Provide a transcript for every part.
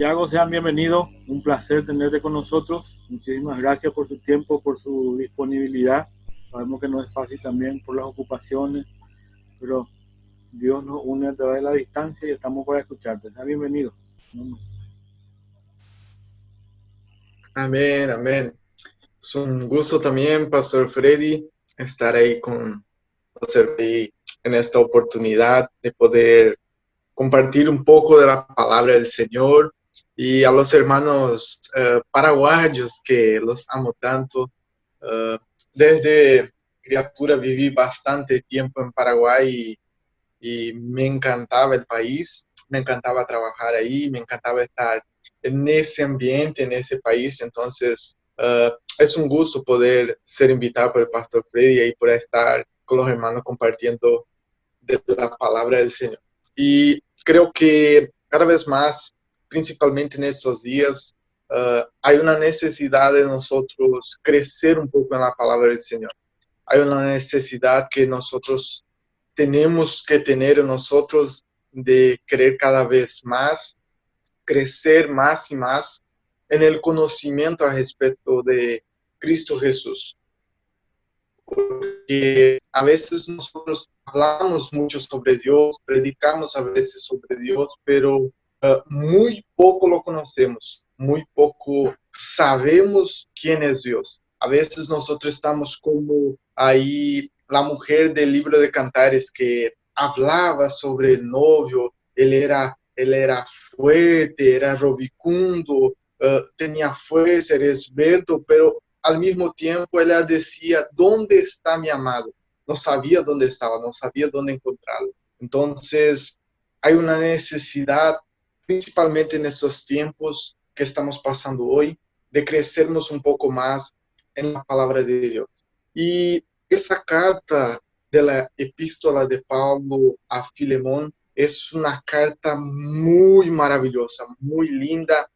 Santiago, sean bienvenidos. Un placer tenerte con nosotros. Muchísimas gracias por su tiempo, por su disponibilidad. Sabemos que no es fácil también por las ocupaciones, pero Dios nos une a través de la distancia y estamos para escucharte. Sean bienvenidos. Amén, amén. Es un gusto también, Pastor Freddy, estar ahí con usted ahí en esta oportunidad de poder compartir un poco de la palabra del Señor y a los hermanos paraguayos que los amo tanto. Uh, Desde criatura viví bastante tiempo en Paraguay y me encantaba el país, me encantaba trabajar ahí, me encantaba estar en ese ambiente, en ese país. Entonces, es un gusto poder ser invitado por el Pastor Freddy y por estar con los hermanos compartiendo de la palabra del Señor. Y creo que cada vez más, principalmente en estos días, hay una necesidad de nosotros crecer un poco en la palabra del Señor. Hay una necesidad que nosotros tenemos que tener en nosotros de querer cada vez más, crecer más y más en el conocimiento al respecto de Cristo Jesús. Porque a veces nosotros hablamos mucho sobre Dios, predicamos a veces sobre Dios, pero muy poco lo conocemos, muy poco sabemos quién es Dios. A veces nosotros estamos como ahí la mujer del libro de Cantares que hablaba sobre el novio, él era fuerte, era robicundo, tenía fuerza, era esbelto, pero al mismo tiempo ella decía, ¿dónde está mi amado? No sabía dónde estaba, no sabía dónde encontrarlo. Entonces, hay una necesidad, principalmente en estos tiempos que estamos pasando hoy, de crecernos un poco más en la palabra de Dios. Y esa carta de la epístola de Pablo a Filemón es una carta muy maravillosa, muy linda.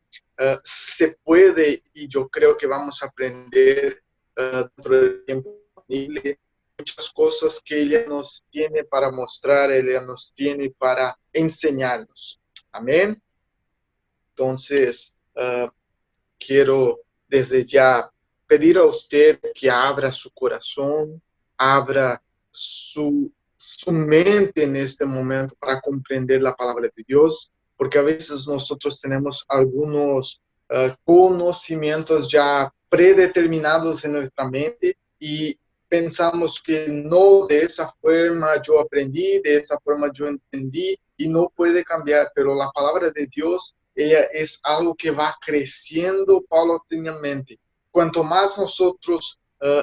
Se puede, y yo creo que vamos a aprender dentro del tiempo disponible, muchas cosas que ella nos tiene para mostrar, ella nos tiene para enseñarnos. Amén. Entonces, quiero desde ya pedir a usted que abra su corazón, abra su mente en este momento para comprender la palabra de Dios, porque a veces nosotros tenemos algunos conocimientos ya predeterminados en nuestra mente y pensamos que no, de esa forma yo aprendí, de esa forma yo entendí y no puede cambiar, pero la palabra de Dios ella es algo que va creciendo paulatinamente. Cuanto más nosotros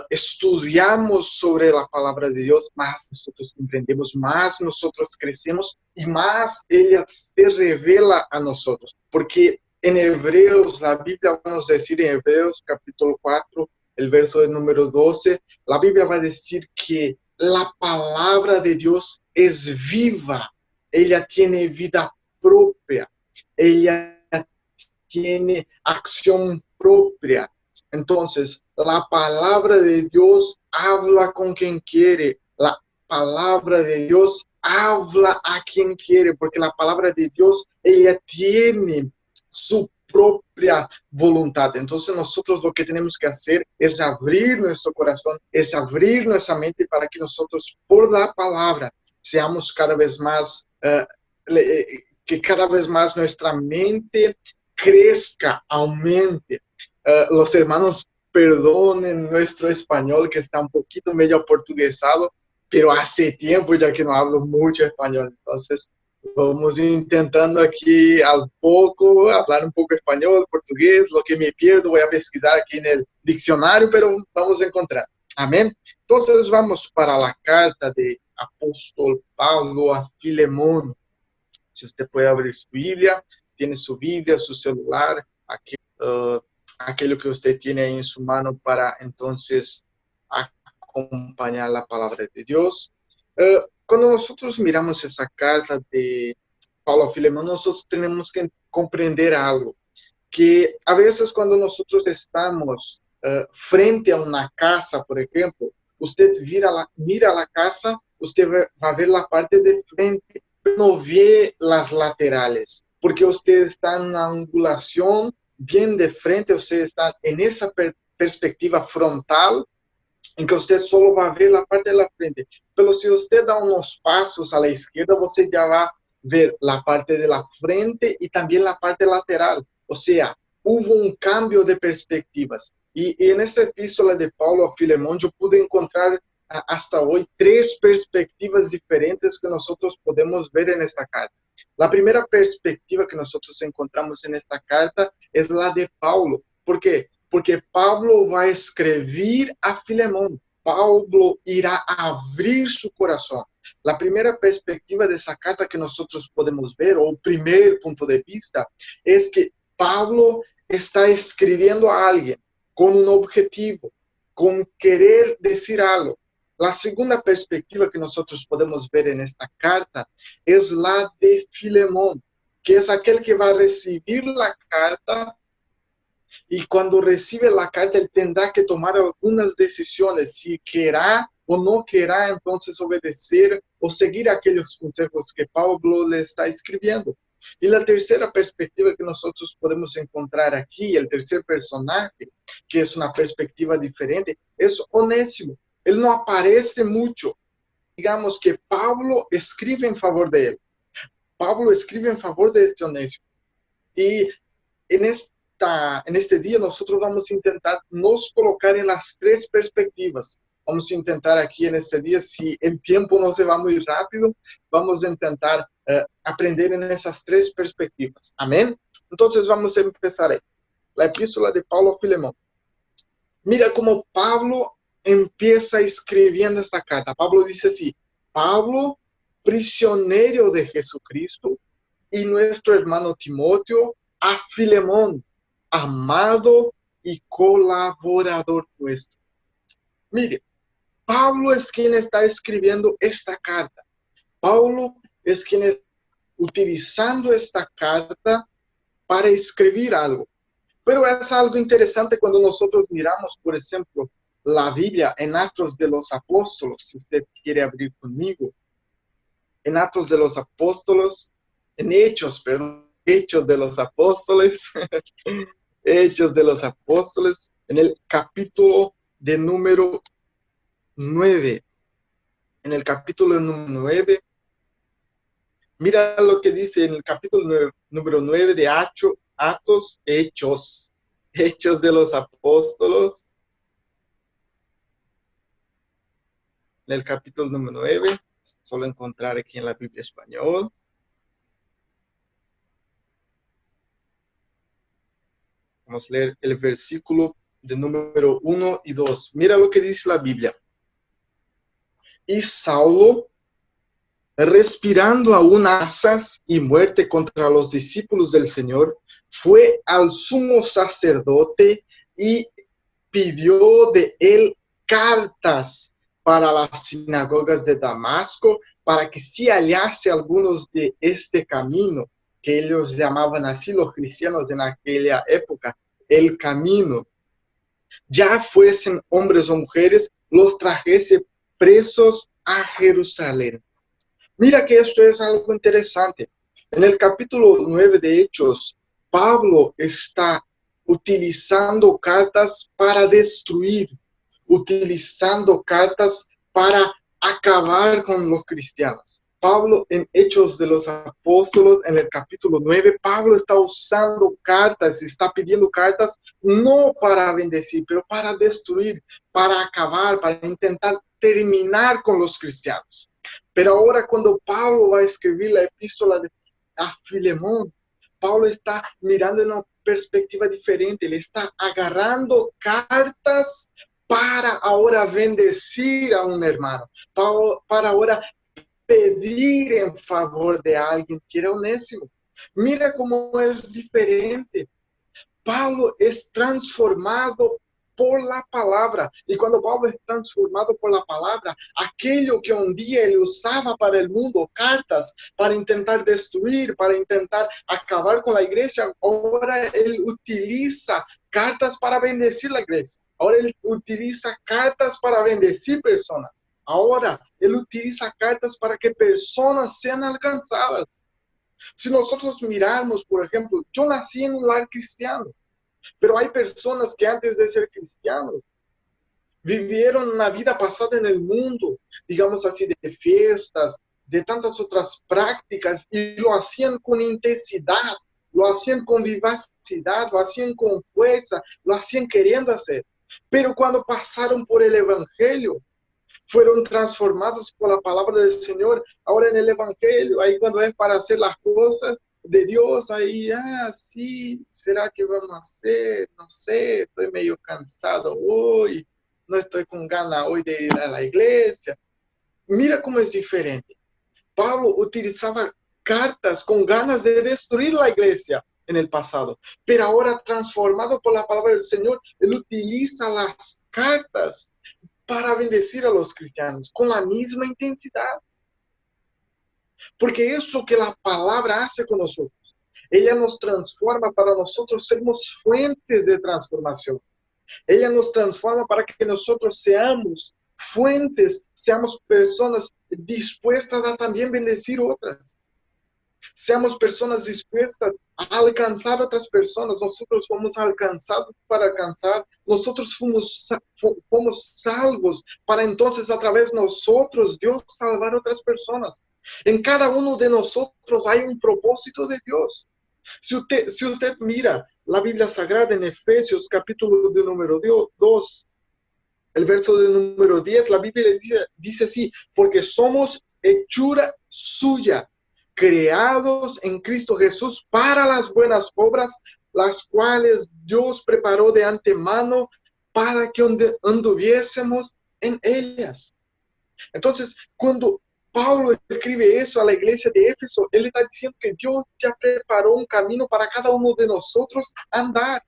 estudiamos sobre la palabra de Dios, más nosotros comprendemos, más nosotros crecemos y más ella se revela a nosotros. Porque en Hebreos, la Biblia va a nos decir en Hebreos capítulo 4, el verso del número 12, la Biblia va a decir que la palabra de Dios es viva, ella tiene vida propia, ella tiene acción propia. Entonces, la palabra de Dios habla con quien quiere. La palabra de Dios habla a quien quiere, porque la palabra de Dios, ella tiene su propia voluntad. Entonces nosotros lo que tenemos que hacer es abrir nuestro corazón, es abrir nuestra mente para que nosotros por la palabra seamos cada vez más que cada vez más nuestra mente crezca, aumente. Los hermanos perdonen nuestro español que está un poquito medio portuguesado, pero hace tiempo ya que no hablo mucho español, entonces vamos intentando aquí al poco hablar un poco español, portugués, lo que me pierdo voy a pesquisar aquí en el diccionario, pero vamos a encontrar. Amén. Entonces vamos para la carta de apóstol Pablo a Filemón. Si usted puede abrir su Biblia, tiene su Biblia, su celular, aquello que usted tiene ahí en su mano para entonces acompañar la palabra de Dios. Cuando nosotros miramos esa carta de Pablo a Filemón, nosotros tenemos que comprender algo, que a veces cuando nosotros estamos frente a una casa, por ejemplo, usted mira la casa, usted va a ver la parte de frente, no ve las laterales. porque usted está en una angulación bien de frente, usted está en esa perspectiva frontal, en que usted solo va a ver la parte de la frente. Pero si usted da unos pasos a la izquierda, usted ya va a ver la parte de la frente y también la parte lateral. O sea, hubo un cambio de perspectivas. Y en esta epístola de Pablo a Filemón, yo pude encontrar hasta hoy 3 perspectivas diferentes que nosotros podemos ver en esta carta. La primera perspectiva que nosotros encontramos en esta carta es la de Pablo. ¿Por qué? Porque Pablo va a escribir a Filemón. Pablo irá a abrir su corazón. La primera perspectiva de esa carta que nosotros podemos ver, o el primer punto de vista, es que Pablo está escribiendo a alguien con un objetivo, con querer decir algo. La segunda perspectiva que nosotros podemos ver en esta carta es la de Filemón, que es aquel que va a recibir la carta, y cuando recibe la carta él tendrá que tomar algunas decisiones, si querrá o no querrá entonces obedecer o seguir aquellos consejos que Pablo le está escribiendo. Y la tercera perspectiva que nosotros podemos encontrar aquí, el tercer personaje, que es una perspectiva diferente, es Onésimo. Él no aparece mucho. Digamos que Pablo escribe en favor de él. Pablo escribe en favor de este Onésimo. Y en este día nosotros vamos a intentar nos colocar en las 3 perspectivas. Vamos a intentar aquí en este día, si el tiempo no se va muy rápido, vamos a intentar aprender en esas 3 perspectivas. Amén. Entonces vamos a empezar ahí. La epístola de Pablo a Filemón. Mira cómo Pablo empieza escribiendo esta carta. Pablo dice así: Pablo, prisionero de Jesucristo, y nuestro hermano Timoteo, a Filemón, amado y colaborador nuestro. Mire, Pablo es quien está escribiendo esta carta. Pablo es quien está utilizando esta carta para escribir algo. Pero es algo interesante cuando nosotros miramos, por ejemplo, la Biblia en Actos de los Apóstoles, si usted quiere abrir conmigo. En Actos de los Apóstoles, en Hechos, perdón, Hechos de los Apóstoles, Hechos de los Apóstoles, en el capítulo de número 9. En el capítulo número 9, mira lo que dice en el capítulo número 9 de Actos, Hechos de los Apóstoles. En el capítulo número 9, solo encontrar aquí en la Biblia español. Vamos a leer el versículo de número 1 y 2. Mira lo que dice la Biblia. Y Saulo, respirando aún asas y muerte contra los discípulos del Señor, fue al sumo sacerdote y pidió de él cartas para las sinagogas de Damasco, para que si hallase algunos de este camino, que ellos llamaban así los cristianos en aquella época, el camino, ya fuesen hombres o mujeres, los trajese presos a Jerusalén. Mira que esto es algo interesante. En el capítulo 9 de Hechos, Pablo está utilizando cartas para destruir, utilizando cartas para acabar con los cristianos. Pablo en Hechos de los Apóstoles, en el capítulo 9, Pablo está usando cartas, está pidiendo cartas no para bendecir, pero para destruir, para acabar, para intentar terminar con los cristianos. Pero ahora cuando Pablo va a escribir la epístola a Filemón, Pablo está mirando en una perspectiva diferente, le está agarrando cartas para ahora bendecir a un hermano, para ahora pedir en favor de alguien que era Onésimo. Mira cómo es diferente. Pablo es transformado por la palabra. Y cuando Pablo es transformado por la palabra, aquello que un día él usaba para el mundo, cartas para intentar destruir, para intentar acabar con la iglesia, ahora él utiliza cartas para bendecir la iglesia. Ahora él utiliza cartas para bendecir personas. Ahora él utiliza cartas para que personas sean alcanzadas. Si nosotros miramos, por ejemplo, yo nací en un lar cristiano, pero hay personas que antes de ser cristianos vivieron una vida pasada en el mundo, digamos así, de fiestas, de tantas otras prácticas, y lo hacían con intensidad, lo hacían con vivacidad, lo hacían con fuerza, lo hacían queriendo hacer. Pero cuando pasaron por el Evangelio, fueron transformados por la palabra del Señor. Ahora en el Evangelio, ahí cuando es para hacer las cosas de Dios, ahí, sí, ¿será que vamos a hacer? No sé, estoy medio cansado hoy, no estoy con ganas hoy de ir a la iglesia. Mira cómo es diferente. Pablo utilizaba cartas con ganas de destruir la iglesia en el pasado, pero ahora transformado por la palabra del Señor, él utiliza las cartas para bendecir a los cristianos con la misma intensidad. Porque eso que la palabra hace con nosotros, ella nos transforma para nosotros sermos fuentes de transformación. Ella nos transforma para que nosotros seamos fuentes, seamos personas dispuestas a también bendecir otras. Seamos personas dispuestas a alcanzar a otras personas. Nosotros fomos alcanzados para alcanzar. Nosotros fomos salvos para entonces a través de nosotros Dios salvar a otras personas. En cada uno de nosotros hay un propósito de Dios. Si usted mira la Biblia Sagrada en Efesios capítulo de número 2, el verso de número 10, la Biblia dice así, porque somos hechura suya, creados en Cristo Jesús para las buenas obras, las cuales Dios preparó de antemano para que anduviésemos en ellas. Entonces, cuando Pablo escribe eso a la iglesia de Éfeso, él está diciendo que Dios ya preparó un camino para cada uno de nosotros andar.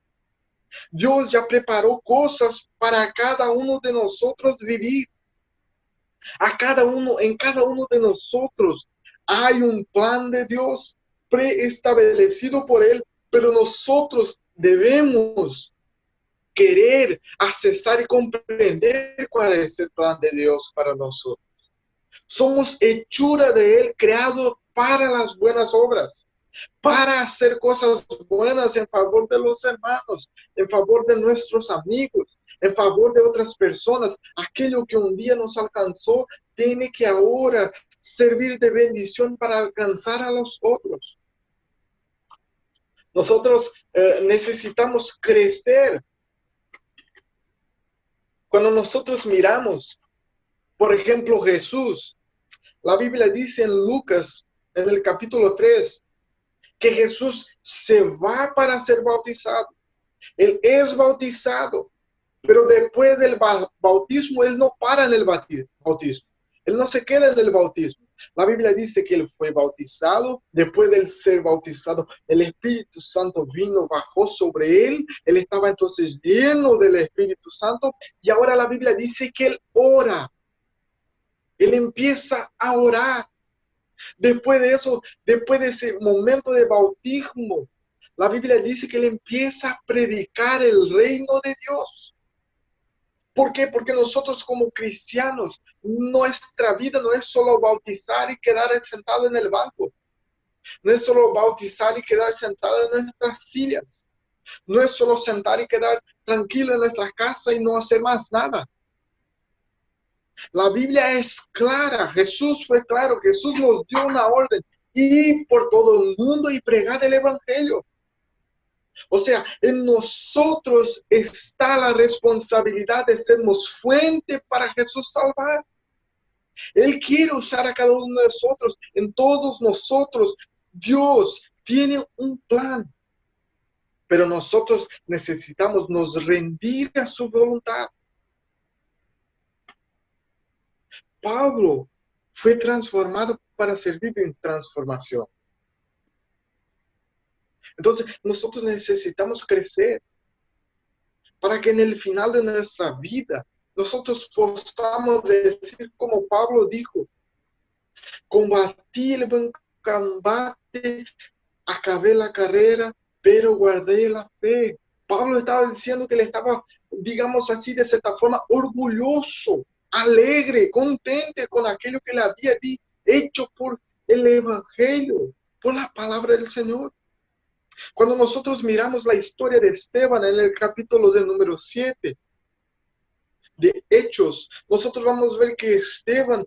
Dios ya preparó cosas para cada uno de nosotros vivir. En cada uno de nosotros hay un plan de Dios preestablecido por Él, pero nosotros debemos querer accesar y comprender cuál es el plan de Dios para nosotros. Somos hechura de Él, creado para las buenas obras, para hacer cosas buenas en favor de los hermanos, en favor de nuestros amigos, en favor de otras personas. Aquello que un día nos alcanzó tiene que ahora servir de bendición para alcanzar a los otros. Nosotros necesitamos crecer. Cuando nosotros miramos, por ejemplo, Jesús, la Biblia dice en Lucas, en el capítulo 3, que Jesús se va para ser bautizado. Él es bautizado, pero después del bautismo, él no para en el bautismo. Él no se queda en el bautismo. La Biblia dice que él fue bautizado, después de ser bautizado, el Espíritu Santo vino, bajó sobre él, él estaba entonces lleno del Espíritu Santo, y ahora la Biblia dice que él ora, él empieza a orar. Después de eso, después de ese momento de bautismo, la Biblia dice que él empieza a predicar el reino de Dios. ¿Por qué? Porque nosotros como cristianos, nuestra vida no es solo bautizar y quedar sentado en el banco. No es solo bautizar y quedar sentado en nuestras sillas. No es solo sentar y quedar tranquilo en nuestra casa y no hacer más nada. La Biblia es clara, Jesús fue claro, Jesús nos dio una orden, ir por todo el mundo y pregar el Evangelio. O sea, en nosotros está la responsabilidad de sermos fuente para Jesús salvar. Él quiere usar a cada uno de nosotros, en todos nosotros. Dios tiene un plan, pero nosotros necesitamos nos rendir a su voluntad. Pablo fue transformado para servir en transformación. Entonces, nosotros necesitamos crecer para que en el final de nuestra vida nosotros podamos decir como Pablo dijo, combatí el buen combate, acabé la carrera, pero guardé la fe. Pablo estaba diciendo que él estaba, digamos así, de cierta forma, orgulloso, alegre, contento con aquello que le había hecho por el Evangelio. por la palabra del Señor. Cuando nosotros miramos la historia de Esteban en el capítulo del número 7 de Hechos, nosotros vamos a ver que Esteban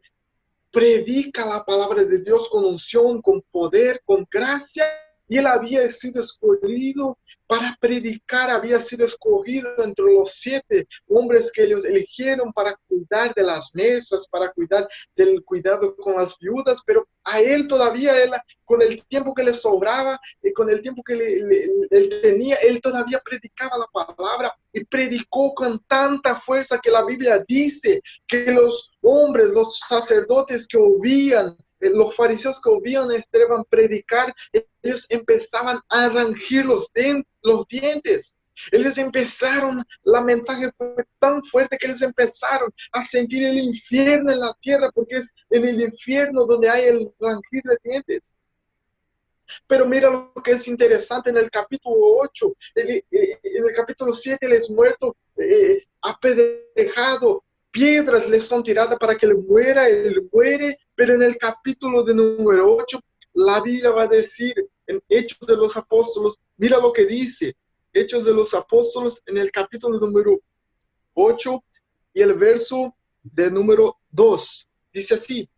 predica la palabra de Dios con unción, con poder, con gracia, y él había sido escogido para predicar, había sido escogido entre los 7 hombres que ellos eligieron para cuidar de las mesas, para cuidar del cuidado con las viudas, pero a él todavía, él, con el tiempo que le sobraba y con el tiempo que él tenía, él todavía predicaba la palabra y predicó con tanta fuerza que la Biblia dice que los hombres, los sacerdotes que oían, los fariseos que oían a Esteban predicar, ellos empezaban a arranjar los dientes. Ellos empezaron, la mensaje fue tan fuerte que ellos empezaron a sentir el infierno en la tierra, porque es en el infierno donde hay el rangir de dientes. Pero mira lo que es interesante en el capítulo 8, en el capítulo 7 él es muerto, apedrejado, piedras le son tiradas para que él muere, pero en el capítulo de número 8, la Biblia va a decir en Hechos de los Apóstoles, mira lo que dice, Hechos de los Apóstoles en el capítulo número 8 y el verso de número 2, dice así,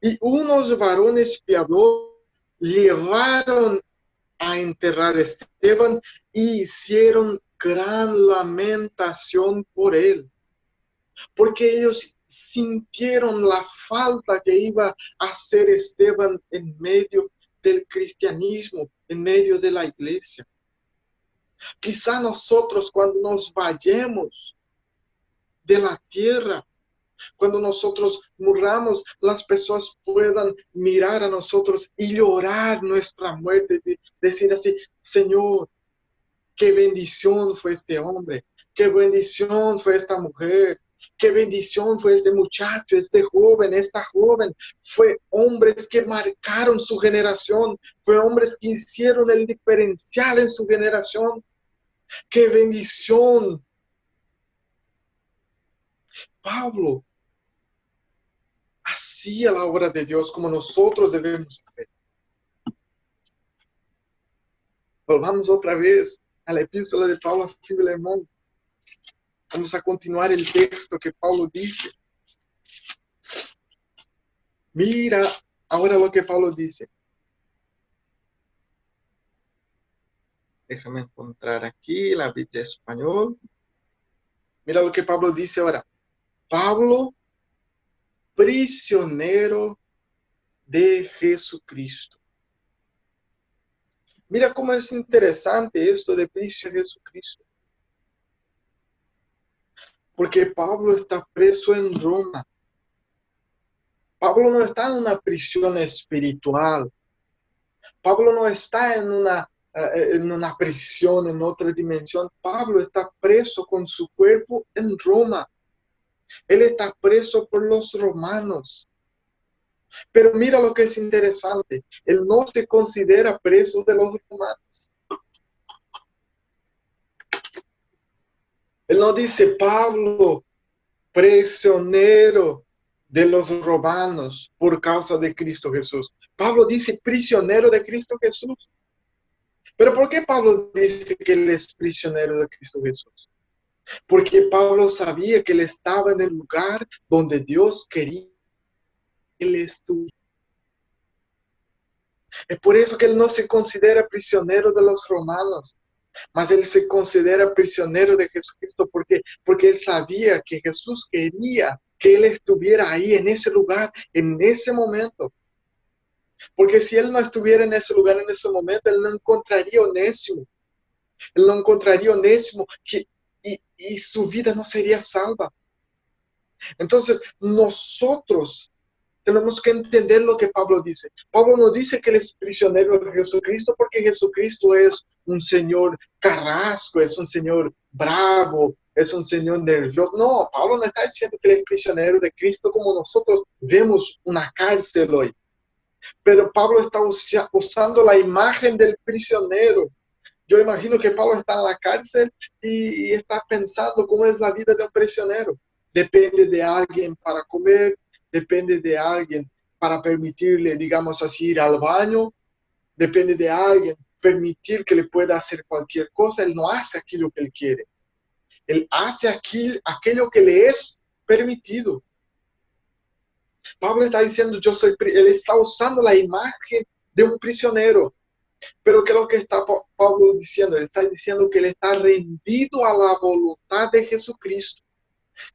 y unos varones piadosos llevaron a enterrar a Esteban y hicieron gran lamentación por él, porque ellos sintieron la falta que iba a hacer Esteban en medio del cristianismo, en medio de la iglesia. Quizá nosotros cuando nos vayamos de la tierra, cuando nosotros muramos, las personas puedan mirar a nosotros y llorar nuestra muerte, decir así, Señor, qué bendición fue este hombre, qué bendición fue esta mujer, qué bendición fue este muchacho, este joven, esta joven. Fue hombres que marcaron su generación, fue hombres que hicieron el diferencial en su generación. Qué bendición. Pablo hacía la obra de Dios como nosotros debemos hacer. Volvamos otra vez a la epístola de Pablo a Filemón. Vamos a continuar el texto que Pablo dice. Mira ahora lo que Pablo dice. Déjame encontrar aquí la Biblia español. Mira lo que Pablo dice ahora. Pablo, prisionero de Jesucristo. Mira cómo es interesante esto de prisionero de Jesucristo. Porque Pablo está preso en Roma. Pablo no está en una prisión espiritual. Pablo no está en una prisión, en otra dimensión. Pablo está preso con su cuerpo en Roma. Él está preso por los romanos. Pero mira lo que es interesante. Él no se considera preso de los romanos. Él no dice, Pablo, prisionero de los romanos por causa de Cristo Jesús. Pablo dice, prisionero de Cristo Jesús. Pero ¿por qué Pablo dice que él es prisionero de Cristo Jesús? Porque Pablo sabía que él estaba en el lugar donde Dios quería que él estuviera. Es por eso que él no se considera prisionero de los romanos, mas él se considera prisionero de Jesucristo porque él sabía que Jesús quería que él estuviera ahí en ese lugar, en ese momento. Porque si él no estuviera en ese lugar, en ese momento, él no encontraría Onésimo. Él no encontraría Onésimo y su vida no sería salva. Entonces, nosotros tenemos que entender lo que Pablo dice. Pablo no dice que él es prisionero de Jesucristo porque Jesucristo es un Señor carrasco, es un Señor bravo, es un Señor nervioso. No, Pablo no está diciendo que él es prisionero de Cristo como nosotros vemos una cárcel hoy. Pero Pablo está usando la imagen del prisionero. Yo imagino que Pablo está en la cárcel y está pensando cómo es la vida de un prisionero. Depende de alguien para comer, depende de alguien para permitirle, digamos así, ir al baño. depende de alguien, permitir que le pueda hacer cualquier cosa. Él no hace aquello que él quiere. Él hace aquello que le es permitido. Pablo está diciendo, él está usando la imagen de un prisionero. Pero ¿qué es lo que está Pablo diciendo? Él está diciendo que él está rendido a la voluntad de Jesucristo.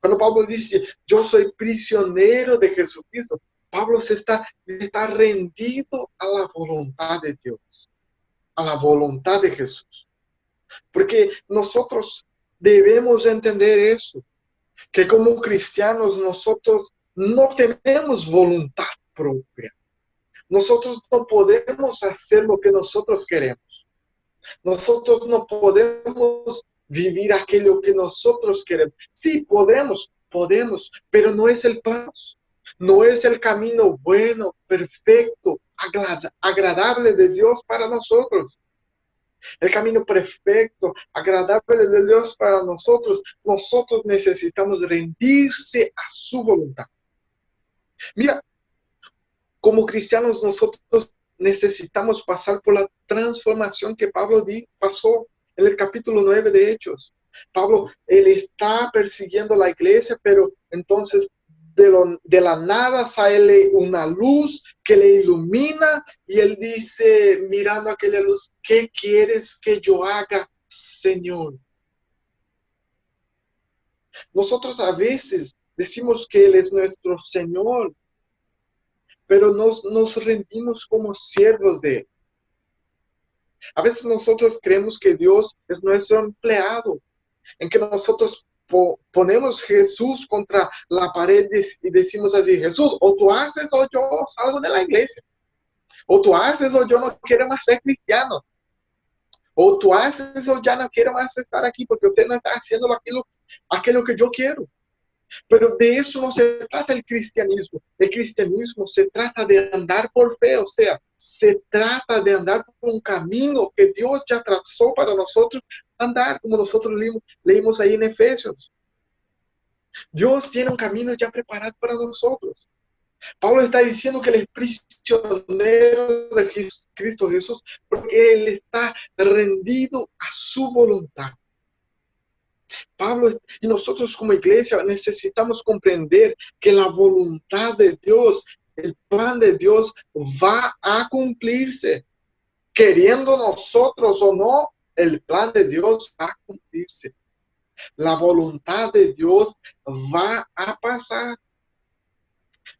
Cuando Pablo dice, yo soy prisionero de Jesucristo, Pablo está rendido a la voluntad de Dios, a la voluntad de Jesús. Porque nosotros debemos entender eso, que como cristianos nosotros no tenemos voluntad propia. Nosotros no podemos hacer lo que nosotros queremos. Nosotros no podemos vivir aquello que nosotros queremos. Sí, podemos, pero no es el plan. No es el camino bueno, perfecto, agradable de Dios para nosotros. El camino perfecto, agradable de Dios para nosotros. Nosotros necesitamos rendirse a su voluntad. Mira, como cristianos nosotros necesitamos pasar por la transformación que Pablo pasó en el capítulo 9 de Hechos. Pablo, él está persiguiendo la iglesia, pero entonces de la nada sale una luz que le ilumina y él dice, mirando aquella luz, ¿qué quieres que yo haga, Señor? Nosotros a veces decimos que Él es nuestro Señor, pero nos rendimos como siervos de Él. A veces nosotros creemos que Dios es nuestro empleado, en que nosotros ponemos Jesús contra la pared y decimos así, Jesús, o tú haces o yo salgo de la iglesia, o tú haces o yo no quiero más ser cristiano, o tú haces o ya no quiero más estar aquí porque usted no está haciendo aquello que yo quiero. Pero de eso no se trata el cristianismo. El cristianismo se trata de andar por fe, o sea, se trata de andar por un camino que Dios ya trazó para nosotros andar, como nosotros leímos ahí en Efesios. Dios tiene un camino ya preparado para nosotros. Pablo está diciendo que él es prisionero de Cristo Jesús porque él está rendido a su voluntad. Pablo y nosotros como iglesia necesitamos comprender que la voluntad de Dios, el plan de Dios va a cumplirse. Queriendo nosotros o no, el plan de Dios va a cumplirse. La voluntad de Dios va a pasar.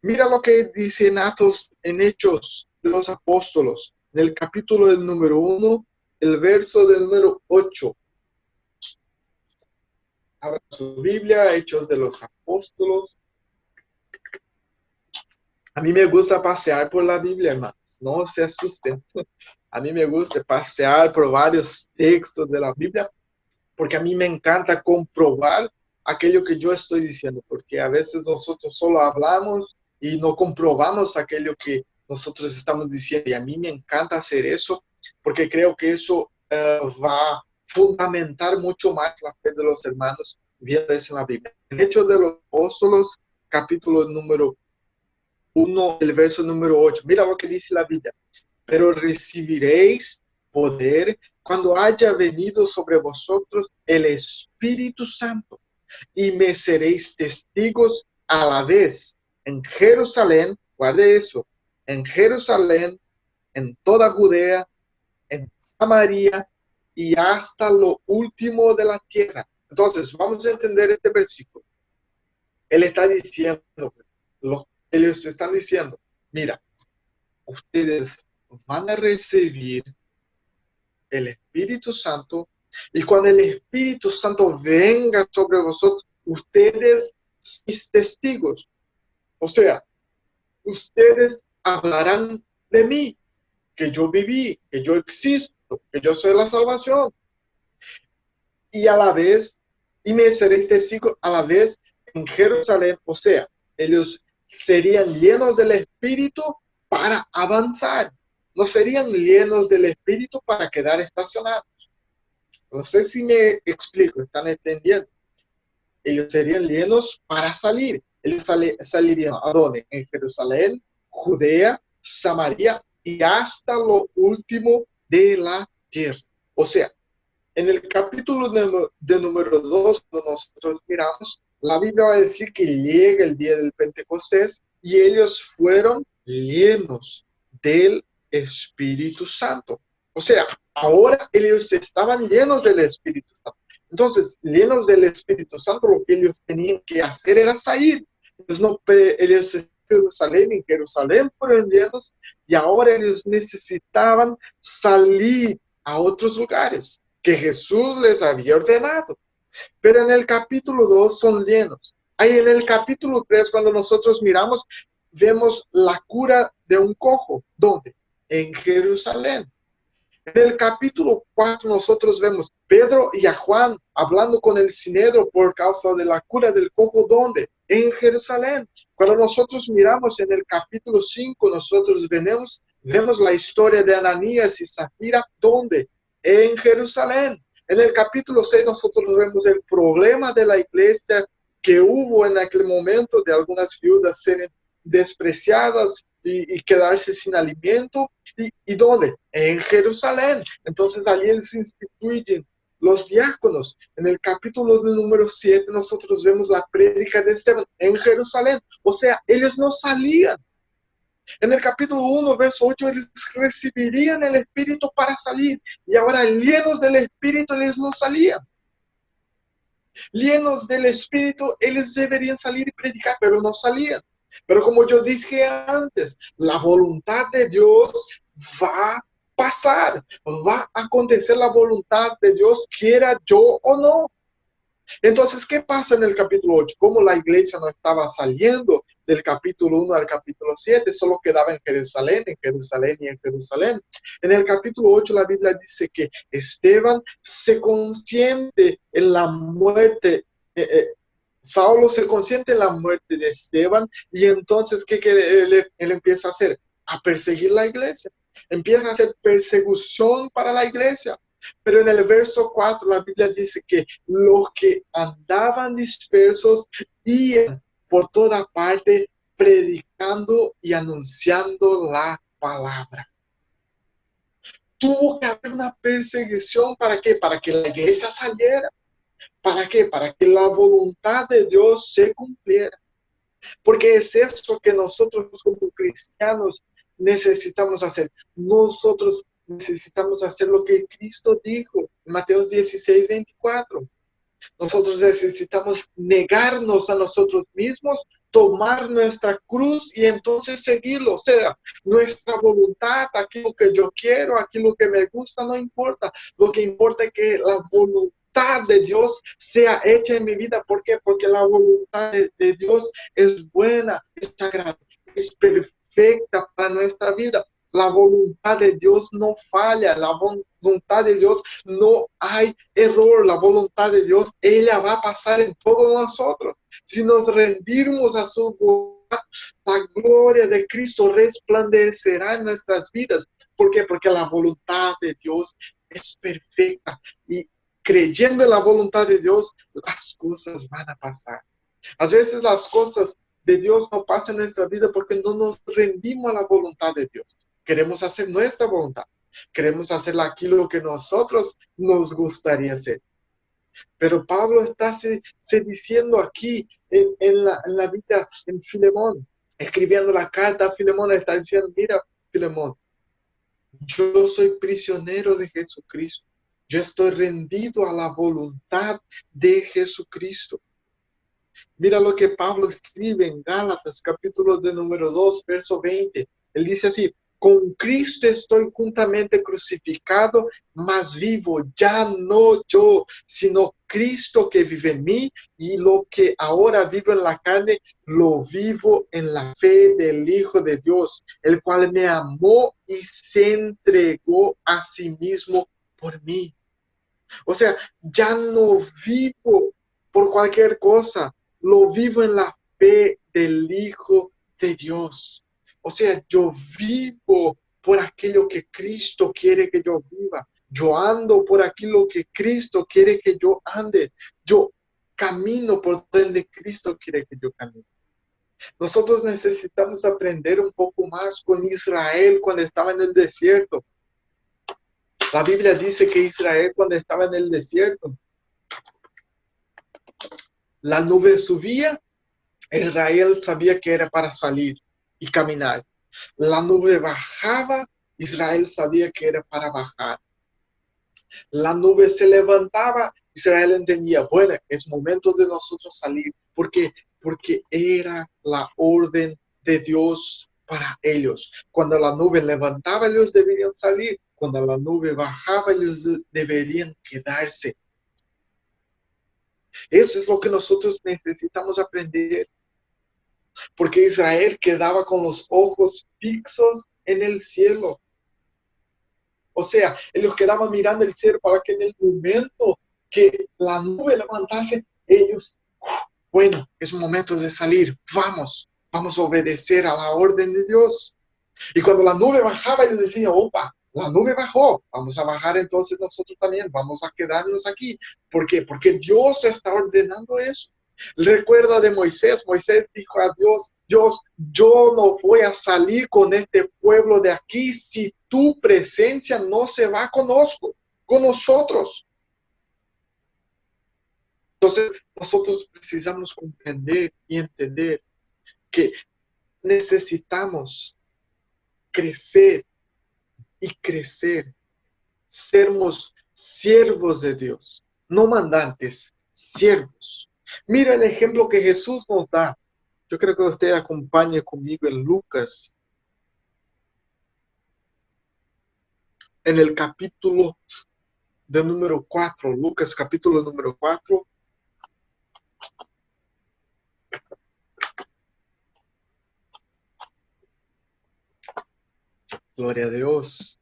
Mira lo que dice en Hechos de los Apóstolos, en el capítulo del número 1, el verso del número 8. Abra su Biblia, Hechos de los Apóstolos. A mí me gusta pasear por la Biblia, hermanos. No se asusten. A mí me gusta pasear por varios textos de la Biblia, porque a mí me encanta comprobar aquello que yo estoy diciendo, porque a veces nosotros solo hablamos y no comprobamos aquello que nosotros estamos diciendo. Y a mí me encanta hacer eso, porque creo que eso va a fundamentar mucho más la fe de los hermanos viendo eso en la Biblia. En Hechos de los Apóstolos, capítulo número 1, el verso número 8. Mira lo que dice la Biblia. Pero recibiréis poder cuando haya venido sobre vosotros el Espíritu Santo, y me seréis testigos a la vez en Jerusalén, guarde eso, en Jerusalén, en toda Judea, en Samaria y hasta lo último de la tierra. Entonces, vamos a entender este versículo. Él está diciendo, ellos están diciendo, mira, ustedes van a recibir el Espíritu Santo, y cuando el Espíritu Santo venga sobre vosotros, ustedes son testigos. O sea, ustedes hablarán de mí, que yo viví, que yo existo, que yo soy la salvación. Y a la vez, y me seréis testigos a la vez en Jerusalén. O sea, ellos serían llenos del Espíritu para avanzar. No serían llenos del Espíritu para quedar estacionados. No sé si me explico, ¿están entendiendo? Ellos serían llenos para salir. Ellos salirían ¿a dónde? En Jerusalén, Judea, Samaria y hasta lo último de la tierra. O sea, en el capítulo de número 2, cuando nosotros miramos, la Biblia va a decir que llega el día del Pentecostés y ellos fueron llenos del Espíritu Santo. O sea, ahora ellos estaban llenos del Espíritu Santo. Entonces, llenos del Espíritu Santo, lo que ellos tenían que hacer era salir. Entonces, no, ellos en Jerusalén fueron llenos y ahora ellos necesitaban salir a otros lugares que Jesús les había ordenado. Pero en el capítulo 2 son llenos. Ahí en el capítulo 3, cuando nosotros miramos, vemos la cura de un cojo. ¿Dónde? En Jerusalén. En el capítulo 4 nosotros vemos Pedro y a Juan hablando con el Sinedro por causa de la cura del cojo. ¿Dónde? En Jerusalén. Cuando nosotros miramos en el capítulo 5, nosotros vemos la historia de Ananías y Zafira. ¿Dónde? En Jerusalén. En el capítulo 6 nosotros vemos el problema de la iglesia que hubo en aquel momento de algunas viudas ser despreciadas y quedarse sin alimento. ¿Y dónde? En Jerusalén. Entonces allí se instituyen los diáconos. En el capítulo de número 7 nosotros vemos la prédica de Esteban en Jerusalén. O sea, ellos no salían. En el capítulo 1, verso 8, ellos recibirían el Espíritu para salir. Y ahora, llenos del Espíritu, ellos no salían. Llenos del Espíritu, ellos deberían salir y predicar, pero no salían. Pero como yo dije antes, la voluntad de Dios va a pasar, va a acontecer la voluntad de Dios, quiera yo o no. Entonces, ¿qué pasa en el capítulo 8? Como la iglesia no estaba saliendo del capítulo 1 al capítulo 7, solo quedaba en Jerusalén y en Jerusalén. En el capítulo 8 la Biblia dice que Esteban se consiente en la muerte, Saulo se consiente en la muerte de Esteban y entonces, ¿qué él empieza a hacer? A perseguir la iglesia. Empieza a hacer persecución para la iglesia. Pero en el verso 4 la Biblia dice que los que andaban dispersos iban por toda parte predicando y anunciando la palabra. Tuvo que haber una persecución, ¿para qué? Para que la iglesia saliera. ¿Para qué? Para que la voluntad de Dios se cumpliera. Porque es eso que nosotros como cristianos necesitamos hacer. Nosotros necesitamos hacer lo que Cristo dijo en Mateo 16, 24. Nosotros necesitamos negarnos a nosotros mismos, tomar nuestra cruz y entonces seguirlo. O sea, nuestra voluntad, aquello que yo quiero, aquello que me gusta, no importa. Lo que importa es que la voluntad de Dios sea hecha en mi vida. ¿Por qué? Porque la voluntad de Dios es buena, es sagrada, es perfecta para nuestra vida. La voluntad de Dios no falla, la voluntad de Dios no hay error, la voluntad de Dios, ella va a pasar en todos nosotros. Si nos rendimos a su voluntad, la gloria de Cristo resplandecerá en nuestras vidas. ¿Por qué? Porque la voluntad de Dios es perfecta y creyendo en la voluntad de Dios, las cosas van a pasar. A veces las cosas de Dios no pasan en nuestra vida porque no nos rendimos a la voluntad de Dios. Queremos hacer nuestra voluntad. Queremos hacer aquello que nosotros nos gustaría hacer. Pero Pablo está se diciendo aquí en la Biblia, en Filemón, escribiendo la carta a Filemón, está diciendo, mira, Filemón, yo soy prisionero de Jesucristo. Yo estoy rendido a la voluntad de Jesucristo. Mira lo que Pablo escribe en Gálatas, capítulo de número 2, verso 20. Él dice así, con Cristo estoy juntamente crucificado, mas vivo ya no yo, sino Cristo que vive en mí, y lo que ahora vivo en la carne, lo vivo en la fe del Hijo de Dios, el cual me amó y se entregó a sí mismo por mí. O sea, ya no vivo por cualquier cosa, lo vivo en la fe del Hijo de Dios. O sea, yo vivo por aquello que Cristo quiere que yo viva. Yo ando por aquello que Cristo quiere que yo ande. Yo camino por donde Cristo quiere que yo camine. Nosotros necesitamos aprender un poco más con Israel cuando estaba en el desierto. La Biblia dice que Israel cuando estaba en el desierto, la nube subía, Israel sabía que era para salir y caminar. La nube bajaba, Israel sabía que era para bajar. La nube se levantaba, Israel entendía, bueno, es momento de nosotros salir. ¿Por qué? Porque era la orden de Dios para ellos. Cuando la nube levantaba, ellos deberían salir. Cuando la nube bajaba, ellos deberían quedarse. Eso es lo que nosotros necesitamos aprender. Porque Israel quedaba con los ojos fijos en el cielo. O sea, ellos quedaban mirando el cielo para que en el momento que la nube levantase, ellos, bueno, es un momento de salir, vamos a obedecer a la orden de Dios. Y cuando la nube bajaba, ellos decían, opa, la nube bajó, vamos a bajar entonces nosotros también, vamos a quedarnos aquí. ¿Por qué? Porque Dios está ordenando eso. Recuerda de Moisés, Moisés dijo a Dios, Dios, yo no voy a salir con este pueblo de aquí si tu presencia no se va con nosotros. Entonces, nosotros precisamos comprender y entender que necesitamos crecer y crecer. Sermos siervos de Dios, no mandantes, siervos. Mira el ejemplo que Jesús nos da. Yo creo que usted acompañe conmigo en Lucas, en el capítulo de número 4, Lucas capítulo número 4. Gloria a Dios.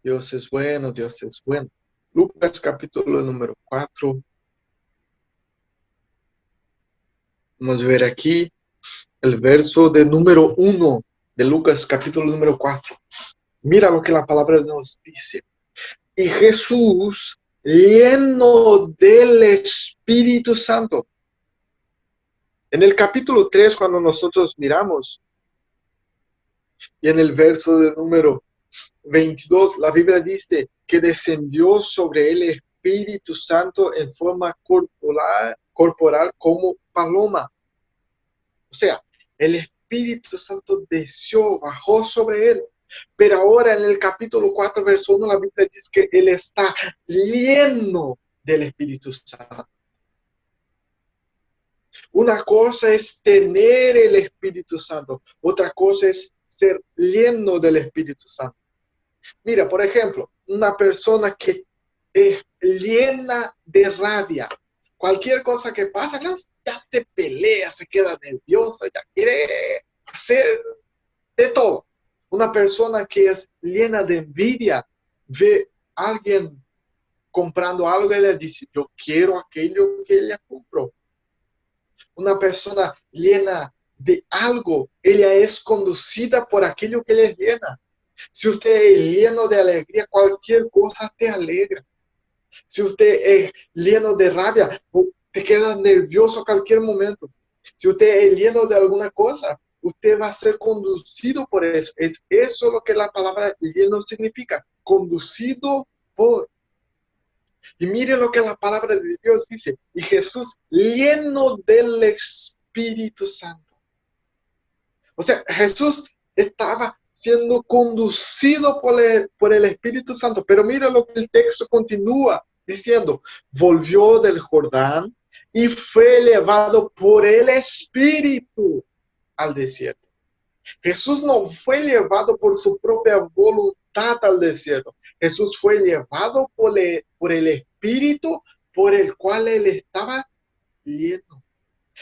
Dios es bueno, Dios es bueno. Lucas capítulo número 4. Vamos a ver aquí el verso de número 1 de Lucas capítulo número 4. Mira lo que la palabra nos dice. Y Jesús, lleno del Espíritu Santo. En el capítulo 3, cuando nosotros miramos, y en el verso de número 22, la Biblia dice que descendió sobre el Espíritu Santo en forma corporal como paloma. O sea, el Espíritu Santo descendió, bajó sobre él. Pero ahora en el capítulo 4, verso 1, la Biblia dice que él está lleno del Espíritu Santo. Una cosa es tener el Espíritu Santo, otra cosa es ser lleno del Espíritu Santo. Mira, por ejemplo, una persona que es llena de rabia, cualquier cosa que pasa, ya se pelea, se queda nerviosa, ya quiere hacer de todo. Una persona que es llena de envidia, ve a alguien comprando algo y le dice, yo quiero aquello que ella compró. Una persona llena de algo, ella es conducida por aquello que le llena. Si usted es lleno de alegría, cualquier cosa te alegra. Si usted es lleno de rabia, te queda nervioso a cualquier momento. Si usted es lleno de alguna cosa, usted va a ser conducido por eso. Es eso lo que la palabra lleno significa, conducido por. Y mire lo que la palabra de Dios dice. Y Jesús lleno del Espíritu Santo. O sea, Jesús estaba siendo conducido por el Espíritu Santo. Pero mira lo que el texto continúa diciendo. Volvió del Jordán y fue llevado por el Espíritu al desierto. Jesús no fue llevado por su propia voluntad al desierto. Jesús fue llevado por el Espíritu por el cual él estaba lleno.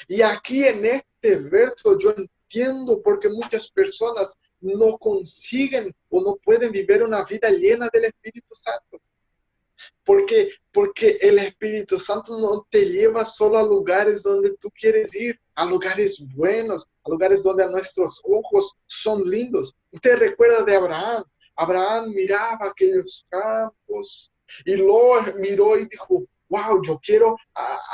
Y aquí en este verso yo entiendo por qué muchas personas no consiguen o no pueden vivir una vida llena del Espíritu Santo. Porque el Espíritu Santo no te lleva solo a lugares donde tú quieres ir, a lugares buenos, a lugares donde a nuestros ojos son lindos. Usted recuerda de Abraham. Abraham miraba aquellos campos y lo miró y dijo, wow, yo quiero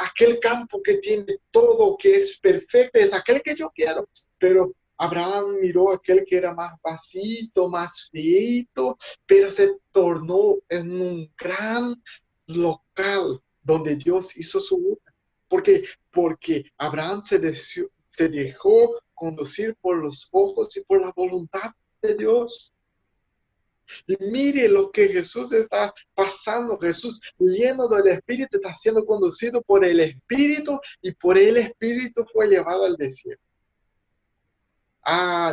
aquel campo que tiene todo, que es perfecto, es aquel que yo quiero. Pero Abraham miró aquel que era más vasito, más feito, pero se tornó en un gran local donde Dios hizo su obra. Porque Abraham se dejó conducir por los ojos y por la voluntad de Dios. Y mire lo que Jesús está pasando. Jesús, lleno del Espíritu, está siendo conducido por el Espíritu y por el Espíritu fue llevado al desierto.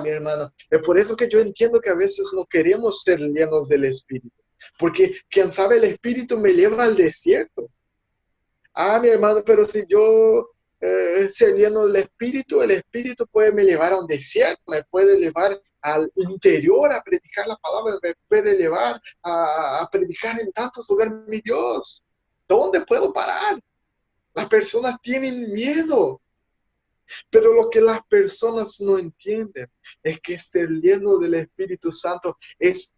Mi hermano, es por eso que yo entiendo que a veces no queremos ser llenos del Espíritu. Porque quien sabe el Espíritu me lleva al desierto. Mi hermano, pero si yo ser lleno del Espíritu, el Espíritu puede me llevar a un desierto, me puede llevar al interior a predicar la palabra, me puede llevar a predicar en tantos lugares. Mi Dios, ¿dónde puedo parar? Las personas tienen miedo, pero lo que las personas no entienden es que ser lleno del Espíritu Santo es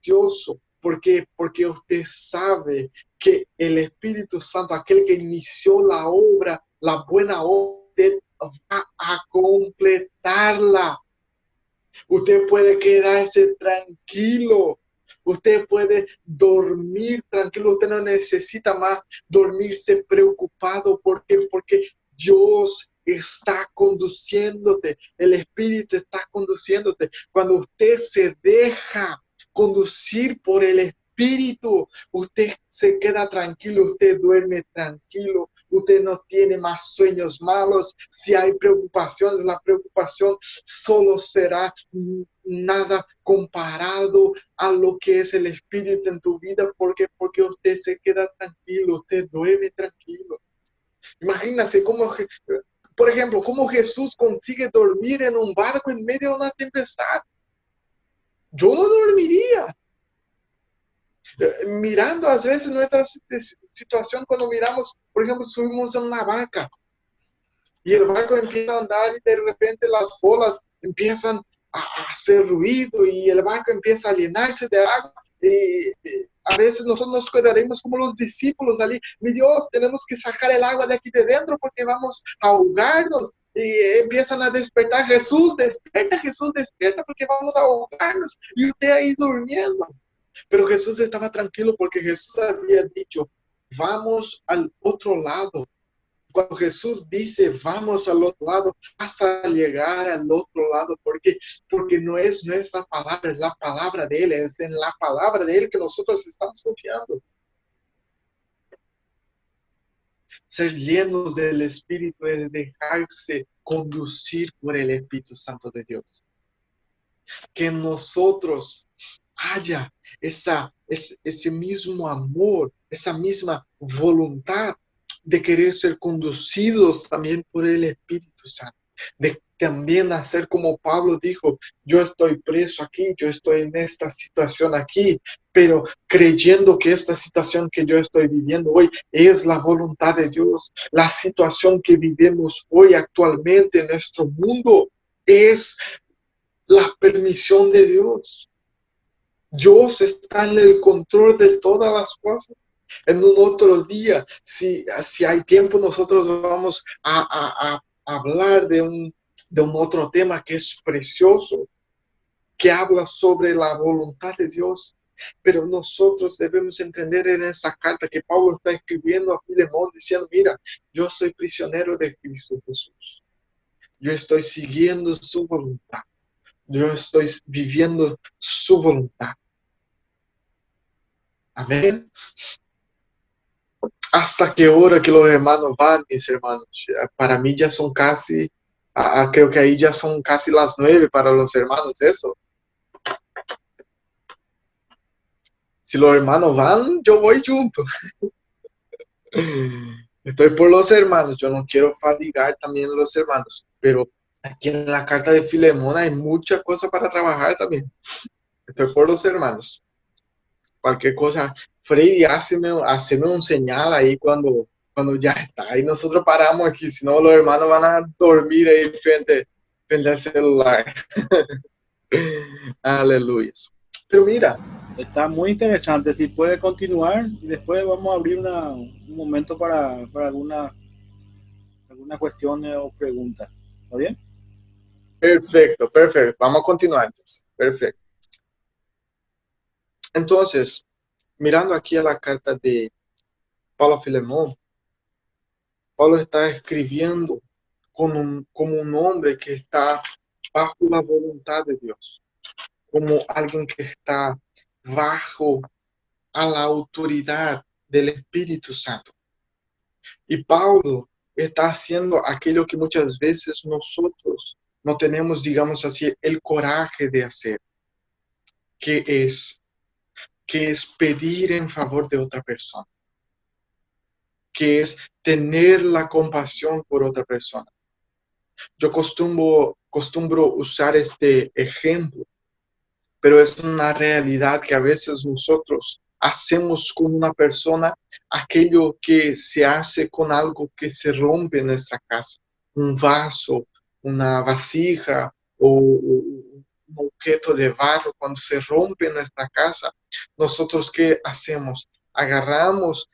Dios. ¿Por qué? Porque usted sabe que el Espíritu Santo, aquel que inició la obra, la buena obra, usted va a completarla. Usted puede quedarse tranquilo. Usted puede dormir tranquilo. Usted no necesita más dormirse preocupado. ¿Por qué? Porque Dios está conduciéndote. El Espíritu está conduciéndote. Cuando usted se deja conducir por el Espíritu, usted se queda tranquilo, usted duerme tranquilo, usted no tiene más sueños malos. Si hay preocupaciones, la preocupación solo será nada comparado a lo que es el Espíritu en tu vida, porque usted se queda tranquilo, usted duerme tranquilo. Imagínate cómo, por ejemplo, cómo Jesús consigue dormir en un barco en medio de una tempestad. Yo no dormiría. Mirando a veces nuestra situación, cuando miramos, por ejemplo, subimos en una barca y el barco empieza a andar y de repente las olas empiezan a hacer ruido y el barco empieza a llenarse de agua. Y a veces nosotros nos quedaremos como los discípulos allí. Mi Dios, tenemos que sacar el agua de aquí de dentro porque vamos a ahogarnos. Y empiezan a despertar. Jesús, despierta porque vamos a ahogarnos. Y usted ahí durmiendo. Pero Jesús estaba tranquilo porque Jesús había dicho, vamos al otro lado. Cuando Jesús dice, vamos al otro lado, vas a llegar al otro lado. Porque no es nuestra palabra, es la palabra de Él. Es en la palabra de Él que nosotros estamos confiando. Ser llenos del Espíritu es dejarse conducir por el Espíritu Santo de Dios. Que en nosotros haya ese mismo amor, esa misma voluntad de querer ser conducidos también por el Espíritu Santo, de también hacer como Pablo dijo, yo estoy preso aquí, yo estoy en esta situación aquí, pero creyendo que esta situación que yo estoy viviendo hoy es la voluntad de Dios. La situación que vivimos hoy actualmente en nuestro mundo es la permisión de Dios. Dios está en el control de todas las cosas. En un otro día, si hay tiempo, nosotros vamos a hablar de un otro tema que es precioso, que habla sobre la voluntad de Dios. Pero nosotros debemos entender en esa carta que Pablo está escribiendo a Filemón diciendo, mira, yo soy prisionero de Cristo Jesús. Yo estoy siguiendo su voluntad. Yo estoy viviendo su voluntad. Amén. ¿Hasta qué hora que los hermanos van, mis hermanos? Para mí ya son casi, creo que ahí ya son casi las 9 para los hermanos, eso. Si los hermanos van, yo voy junto. Estoy por los hermanos, yo no quiero fatigar también a los hermanos, pero aquí en la carta de Filemón hay mucha cosa para trabajar también. Estoy por los hermanos. Cualquier cosa, Freddy, háceme un señal ahí cuando ya está. Y nosotros paramos aquí, si no los hermanos van a dormir ahí frente al celular. Aleluya. Pero mira, Está muy interesante. Si puede continuar y después vamos a abrir un momento para algunas cuestiones o preguntas. ¿Está bien? Perfecto, perfecto. Vamos a continuar entonces. Perfecto. Entonces, mirando aquí a la carta de Paulo a Filemón, Pablo está escribiendo como un hombre que está bajo la voluntad de Dios, como alguien que está bajo a la autoridad del Espíritu Santo. Y Pablo está haciendo aquello que muchas veces nosotros no tenemos, digamos así, el coraje de hacer, que es, que es pedir en favor de otra persona, que es tener la compasión por otra persona. Yo costumbro usar este ejemplo, pero es una realidad que a veces nosotros hacemos con una persona aquello que se hace con algo que se rompe en nuestra casa, un vaso, una vasija o un objeto de barro. Cuando se rompe en nuestra casa, nosotros ¿qué hacemos? Agarramos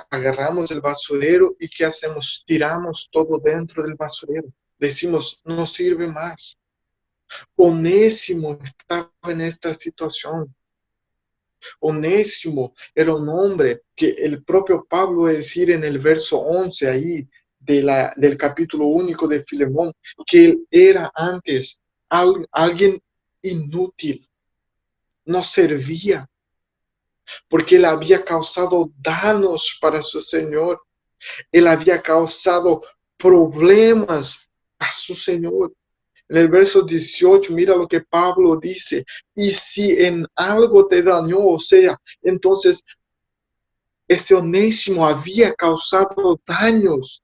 agarramos el basurero y ¿qué hacemos? Tiramos todo dentro del basurero. Decimos, no sirve más. Onésimo estaba en esta situación. Onésimo era un hombre que el propio Pablo va a decir en el verso 11 ahí del capítulo único de Filemón, que él era antes alguien inútil, no servía, porque él había causado daños para su Señor, él había causado problemas a su Señor. En el verso 18, mira lo que Pablo dice, y si en algo te dañó, o sea, entonces ese Onésimo había causado daños,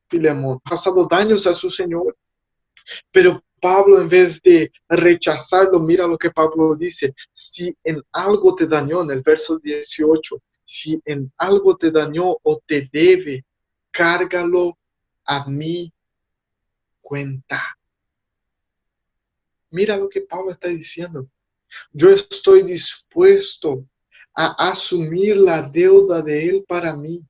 Filemón, causado daños a su Señor, pero Pablo en vez de rechazarlo, mira lo que Pablo dice, si en algo te dañó, en el verso 18, si en algo te dañó o te debe, cárgalo a mi cuenta. Mira lo que Pablo está diciendo. Yo estoy dispuesto a asumir la deuda de él para mí.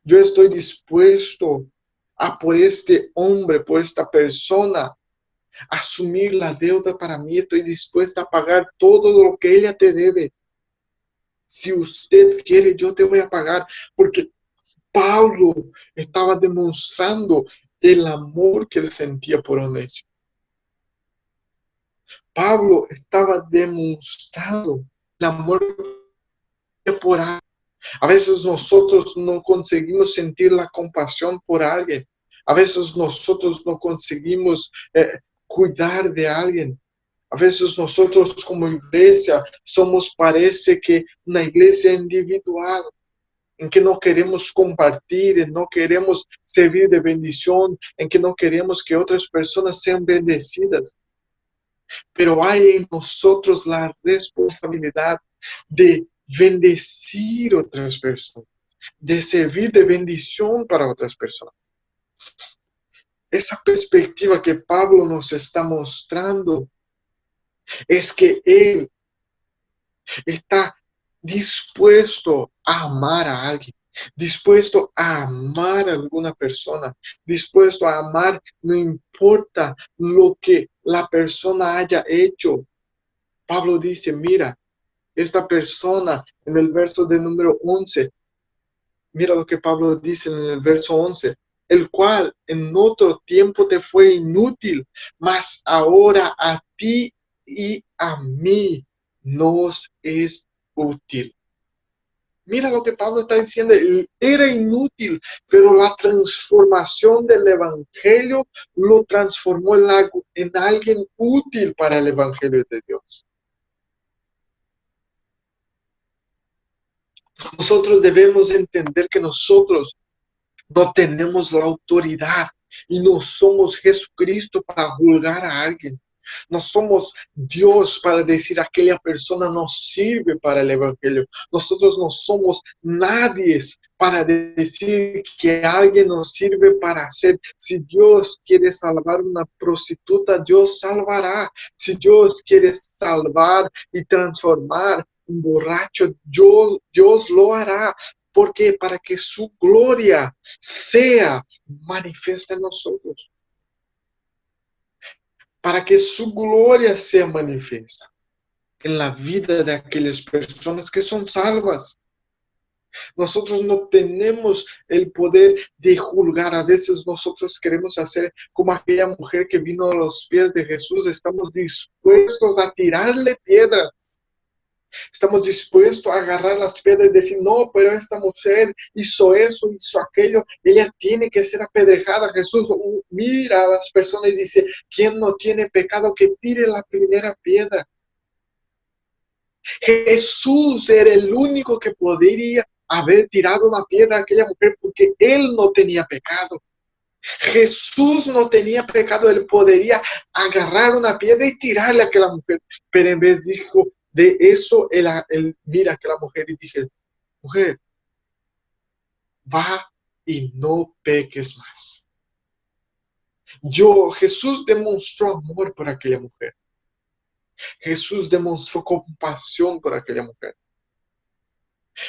Yo estoy dispuesto a por este hombre, por esta persona, asumir la deuda para mí. Estoy dispuesta a pagar todo lo que ella te debe. Si usted quiere, yo te voy a pagar. Porque Pablo estaba demostrando el amor que él sentía por Onésimo. Pablo estaba demostrando el amor por alguien. A veces nosotros no conseguimos sentir la compasión por alguien. A veces nosotros no conseguimos cuidar de alguien. A veces nosotros como iglesia parece que una iglesia individual, en que no queremos compartir, en no queremos servir de bendición, en que no queremos que otras personas sean bendecidas. Pero hay en nosotros la responsabilidad de bendecir otras personas, de servir de bendición para otras personas. Esa perspectiva que Pablo nos está mostrando es que él está dispuesto a amar a alguien, dispuesto a amar a alguna persona, dispuesto a amar, no importa lo que la persona haya hecho. Pablo dice, mira, esta persona en el verso de número 11, mira lo que Pablo dice en el verso 11, el cual en otro tiempo te fue inútil, mas ahora a ti y a mí nos es útil. Mira lo que Pablo está diciendo, era inútil, pero la transformación del evangelio lo transformó en alguien útil para el evangelio de Dios. Nosotros debemos entender que nosotros no tenemos la autoridad y no somos Jesucristo para juzgar a alguien. No somos Dios para decir aquella persona no sirve para el evangelio. Nosotros no somos nadie para decir que alguien nos sirve para hacer. Si Dios quiere salvar una prostituta, Dios salvará. Si Dios quiere salvar y transformar un borracho, Dios lo hará. Porque para que su gloria sea manifiesta en nosotros. Para que su gloria sea manifiesta en la vida de aquellas personas que son salvas. Nosotros no tenemos el poder de juzgar. A veces nosotros queremos hacer como aquella mujer que vino a los pies de Jesús. Estamos dispuestos a tirarle piedras. Estamos dispuestos a agarrar las piedras y decir, no, pero esta mujer hizo eso, hizo aquello, ella tiene que ser apedrejada. Jesús mira a las personas y dice, ¿quién no tiene pecado que tire la primera piedra? Jesús era el único que podría haber tirado una piedra a aquella mujer porque él no tenía pecado. Jesús no tenía pecado, él podría agarrar una piedra y tirarle a aquella mujer, pero en vez dijo de eso, él mira a aquella mujer y dije, mujer, va y no peques más. Jesús demostró amor por aquella mujer. Jesús demostró compasión por aquella mujer.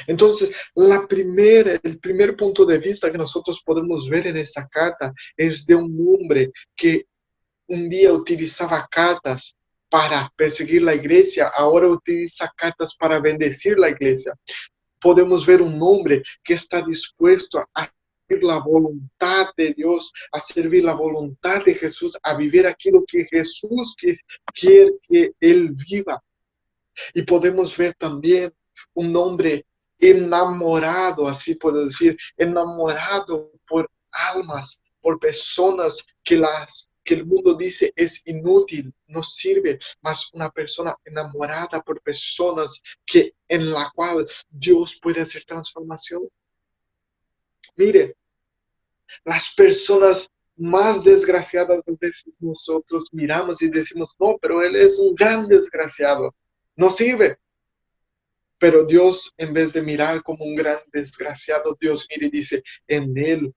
Entonces, el primer punto de vista que nosotros podemos ver en esta carta es de un hombre que un día utilizaba cartas para perseguir la iglesia, ahora utiliza cartas para bendecir la iglesia. Podemos ver un hombre que está dispuesto a servir la voluntad de Dios, a servir la voluntad de Jesús, a vivir aquello que Jesús quiere que él viva. Y podemos ver también un hombre enamorado, así puedo decir, enamorado por almas, por personas que el mundo dice es inútil, no sirve, mas una persona enamorada por personas en la cual Dios puede hacer transformación. Mire, las personas más desgraciadas a veces nosotros miramos y decimos, no, pero él es un gran desgraciado, no sirve. Pero Dios, en vez de mirar como un gran desgraciado, Dios mira y dice, en él,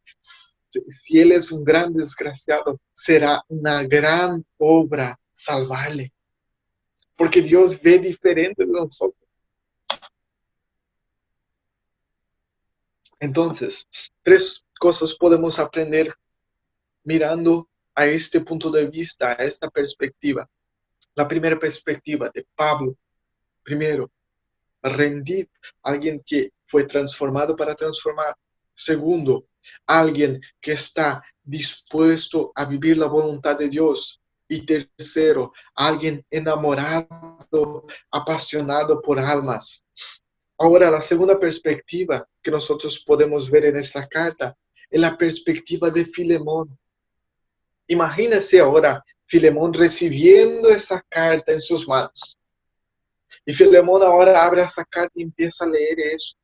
si él es un gran desgraciado, será una gran obra salvarle. Porque Dios ve diferente de nosotros. Entonces, 3 cosas podemos aprender mirando a este punto de vista, a esta perspectiva. La primera perspectiva de Pablo, primero, rendir, alguien que fue transformado para transformar. Segundo, alguien que está dispuesto a vivir la voluntad de Dios. Y tercero, alguien enamorado, apasionado por almas. Ahora, la segunda perspectiva que nosotros podemos ver en esta carta es la perspectiva de Filemón. Imagínense ahora Filemón recibiendo esa carta en sus manos. Y Filemón ahora abre esa carta y empieza a leer eso.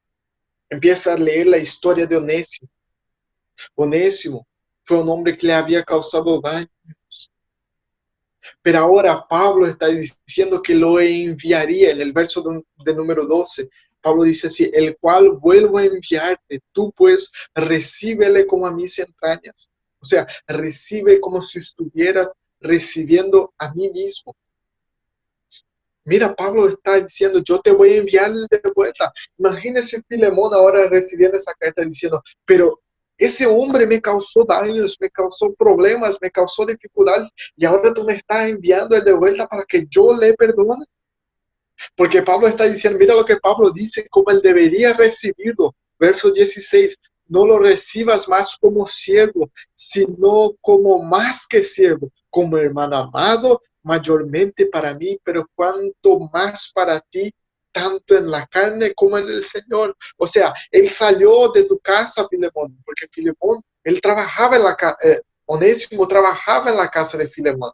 Empieza a leer la historia de Onésimo. Onésimo fue un hombre que le había causado daño. Pero ahora Pablo está diciendo que lo enviaría. En el verso de número 12, Pablo dice así, el cual vuelvo a enviarte. Tú pues recíbele como a mis entrañas. O sea, recibe como si estuvieras recibiendo a mí mismo. Mira, Pablo está diciendo, yo te voy a enviar de vuelta. Imagínese Filemón ahora recibiendo esa carta diciendo, pero ese hombre me causó daños, me causó problemas, me causó dificultades, y ahora tú me estás enviando de vuelta para que yo le perdone. Porque Pablo está diciendo, mira lo que Pablo dice, como él debería recibirlo. Verso 16, no lo recibas más como siervo, sino como más que siervo, como hermano amado, mayormente para mí, pero cuanto más para ti, tanto en la carne como en el Señor. O sea, él salió de tu casa, Filemón, porque Filemón, él trabajaba en Onésimo trabajaba en la casa de Filemón.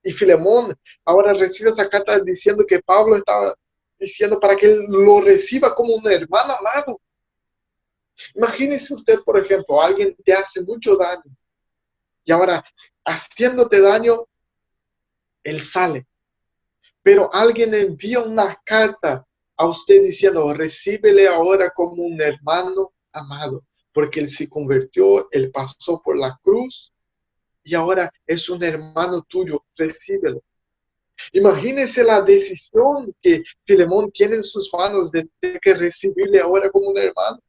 Y Filemón ahora recibe esa carta diciendo que Pablo estaba diciendo para que él lo reciba como un hermano amado. Imagínese usted, por ejemplo, alguien te hace mucho daño y ahora haciéndote daño, él sale. Pero alguien envía una carta a usted diciendo, recíbele ahora como un hermano amado, porque él se convirtió, él pasó por la cruz y ahora es un hermano tuyo, recíbelo. Imagínese la decisión que Filemón tiene en sus manos de que recibirle ahora como un hermano.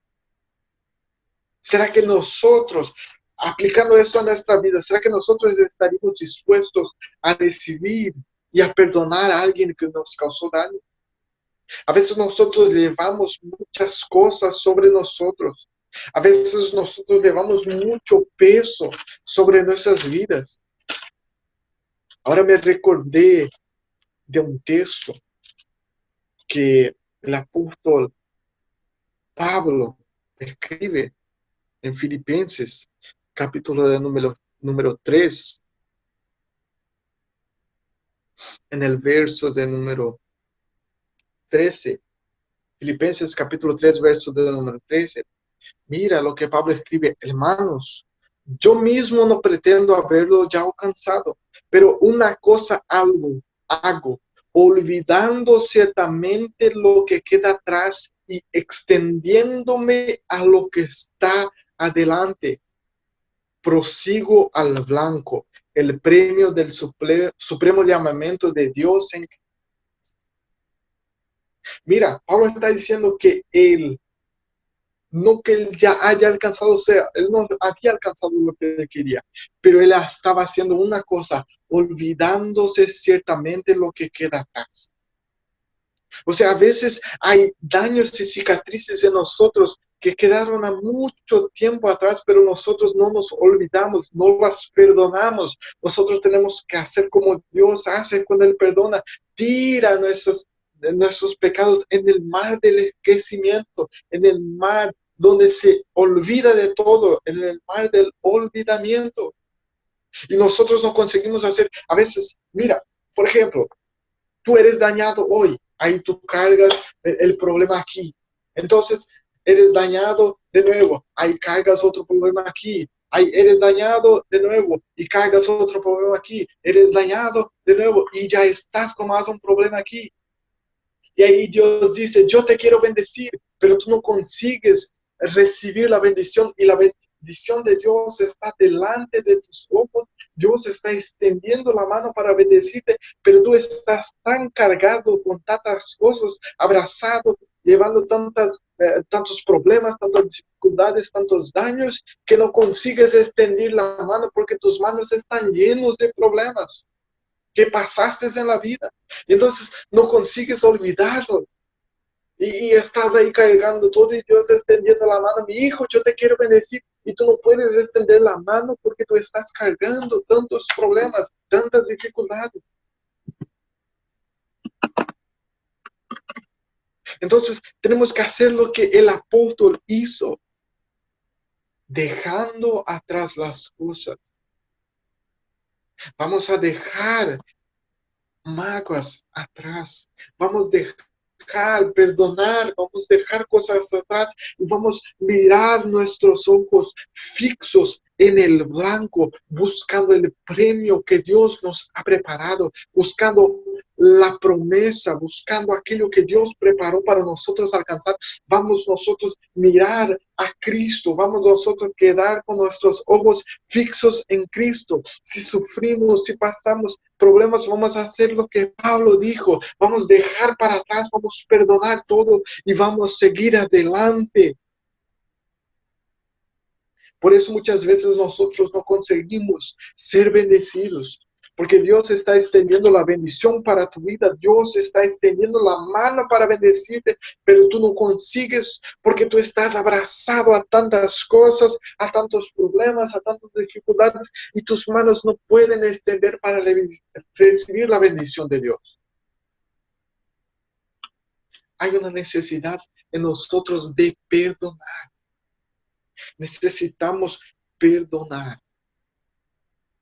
¿Será que nosotros, aplicando esto a nuestra vida, será que nosotros estaríamos dispuestos a recibir y a perdonar a alguien que nos causó daño? A veces nosotros llevamos muchas cosas sobre nosotros. A veces nosotros llevamos mucho peso sobre nuestras vidas. Ahora me recordé de un texto que el apóstol Pablo escribe en Filipenses, capítulo de número 3, en el verso de número 13. Filipenses capítulo 3, verso de número 13. Mira lo que Pablo escribe: hermanos, yo mismo no pretendo haberlo ya alcanzado, pero una cosa hago, olvidando ciertamente lo que queda atrás y extendiéndome a lo que está adelante. Prosigo al blanco, el premio del supremo llamamiento de Dios en... Mira, Pablo está diciendo que él, no que él ya haya alcanzado, o sea, él no había alcanzado lo que él quería, pero él estaba haciendo una cosa, olvidándose ciertamente lo que queda atrás. O sea, a veces hay daños y cicatrices en nosotros que quedaron a mucho tiempo atrás, pero nosotros no nos olvidamos, no las perdonamos. Nosotros tenemos que hacer como Dios hace cuando Él perdona. Tira nuestros pecados en el mar del esquecimiento, en el mar donde se olvida de todo, en el mar del olvidamiento. Y nosotros no conseguimos hacer, a veces, mira, por ejemplo, tú eres dañado hoy, ahí tú cargas el problema aquí. Entonces, eres dañado de nuevo, ahí cargas otro problema aquí. Ahí eres dañado de nuevo y cargas otro problema aquí. Eres dañado de nuevo y ya estás con más un problema aquí. Y ahí Dios dice, yo te quiero bendecir, pero tú no consigues recibir la bendición y la bendición de Dios está delante de tus ojos. Dios está extendiendo la mano para bendecirte, pero tú estás tan cargado con tantas cosas, abrazado, llevando tantos problemas, tantas dificultades, tantos daños, que no consigues extender la mano porque tus manos están llenos de problemas que pasaste en la vida. Y entonces no consigues olvidarlo. Y estás ahí cargando todo y Dios extendiendo la mano. Mi hijo, yo te quiero bendecir. Y tú no puedes extender la mano porque tú estás cargando tantos problemas, tantas dificultades. Entonces tenemos que hacer lo que el apóstol hizo, dejando atrás las cosas. Vamos a dejar mágoas atrás. Vamos a dejar perdonar, vamos a dejar cosas atrás y vamos a mirar nuestros ojos fixos en el blanco, buscando el premio que Dios nos ha preparado, buscando la promesa, buscando aquello que Dios preparó para nosotros alcanzar. Vamos nosotros mirar a Cristo, vamos nosotros quedar con nuestros ojos fixos en Cristo. Si sufrimos, si pasamos problemas, vamos a hacer lo que Pablo dijo, vamos a dejar para atrás, vamos a perdonar todo y vamos a seguir adelante. Por eso muchas veces nosotros no conseguimos ser bendecidos, porque Dios está extendiendo la bendición para tu vida, Dios está extendiendo la mano para bendecirte, pero tú no consigues porque tú estás abrazado a tantas cosas, a tantos problemas, a tantas dificultades, y tus manos no pueden extender para recibir la bendición de Dios. Hay una necesidad en nosotros de perdonar. Necesitamos perdonar.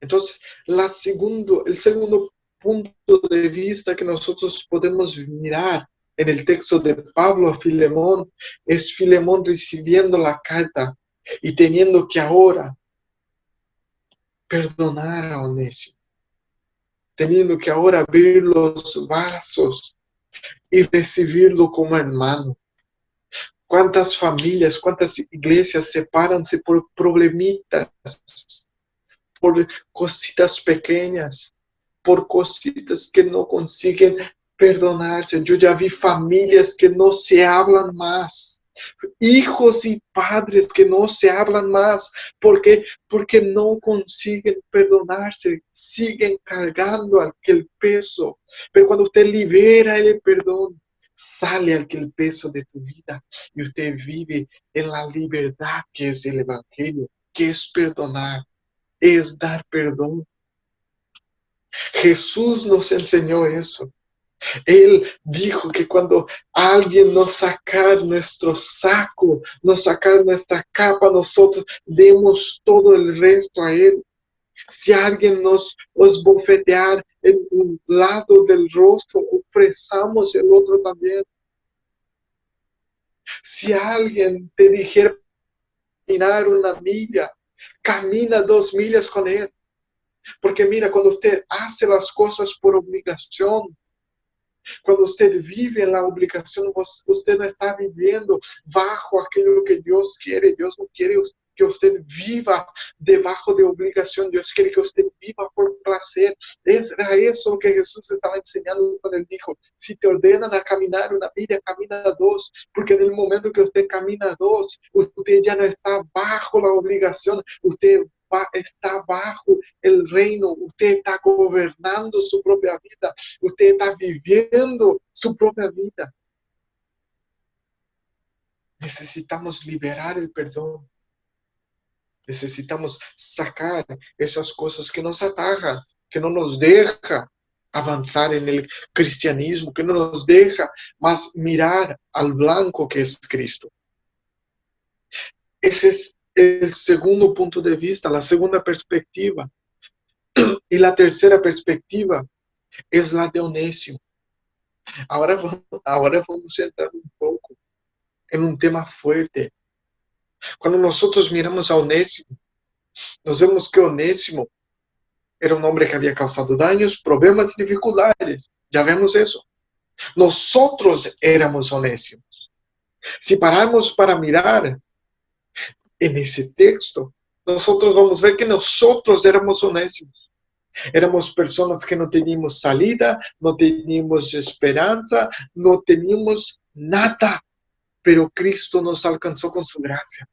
Entonces, el segundo punto de vista que nosotros podemos mirar en el texto de Pablo a Filemón es Filemón recibiendo la carta y teniendo que ahora perdonar a Onésimo. teniendo que ahora abrir los brazos y recibirlo como hermano. ¿Cuántas familias, cuántas iglesias sepáranse por problemitas, por cositas pequeñas, por cositas que no consiguen perdonarse? Yo ya vi familias que no se hablan más, hijos y padres que no se hablan más, porque no consiguen perdonarse, siguen cargando aquel peso. Pero cuando usted libera el perdón, sale aquel peso de tu vida y usted vive en la libertad que es el evangelio, que es perdonar, es dar perdón. Jesús nos enseñó eso. Él dijo que cuando alguien nos sacar nuestro saco, nos sacar nuestra capa, nosotros demos todo el resto a Él. Si alguien nos bofetear en un lado del rostro, ofrezamos el otro también. Si alguien te dijera caminar 1 milla, camina 2 millas con Él. Porque mira, cuando usted hace las cosas por obligación, cuando usted vive en la obligación, usted no está viviendo bajo aquello que Dios quiere. Dios no quiere que usted viva debajo de obligación. Dios quiere que usted viva por placer. Era eso lo que Jesús estaba enseñando cuando Él dijo, si te ordenan a caminar 1 milla, camina 2. Porque en el momento que usted camina 2, usted ya no está bajo la obligación. Usted está bajo el reino, usted está gobernando su propia vida, usted está viviendo su propia vida. Necesitamos liberar el perdón. Necesitamos sacar esas cosas que nos atajan, que no nos deja avanzar en el cristianismo, que no nos deja más mirar al blanco que es Cristo. Ese es el segundo punto de vista, la segunda perspectiva. Y la tercera perspectiva es la de Onésimo. Ahora vamos a entrar un poco en un tema fuerte. Cuando nosotros miramos a Onésimo, nos vemos que Onésimo era un hombre que había causado daños, problemas y dificultades. Ya vemos eso. Nosotros éramos Onésimos. Si paramos para mirar en ese texto, nosotros vamos a ver que nosotros éramos Onésimos. Éramos personas que no teníamos salida, no teníamos esperanza, no teníamos nada, pero Cristo nos alcanzó con su gracia.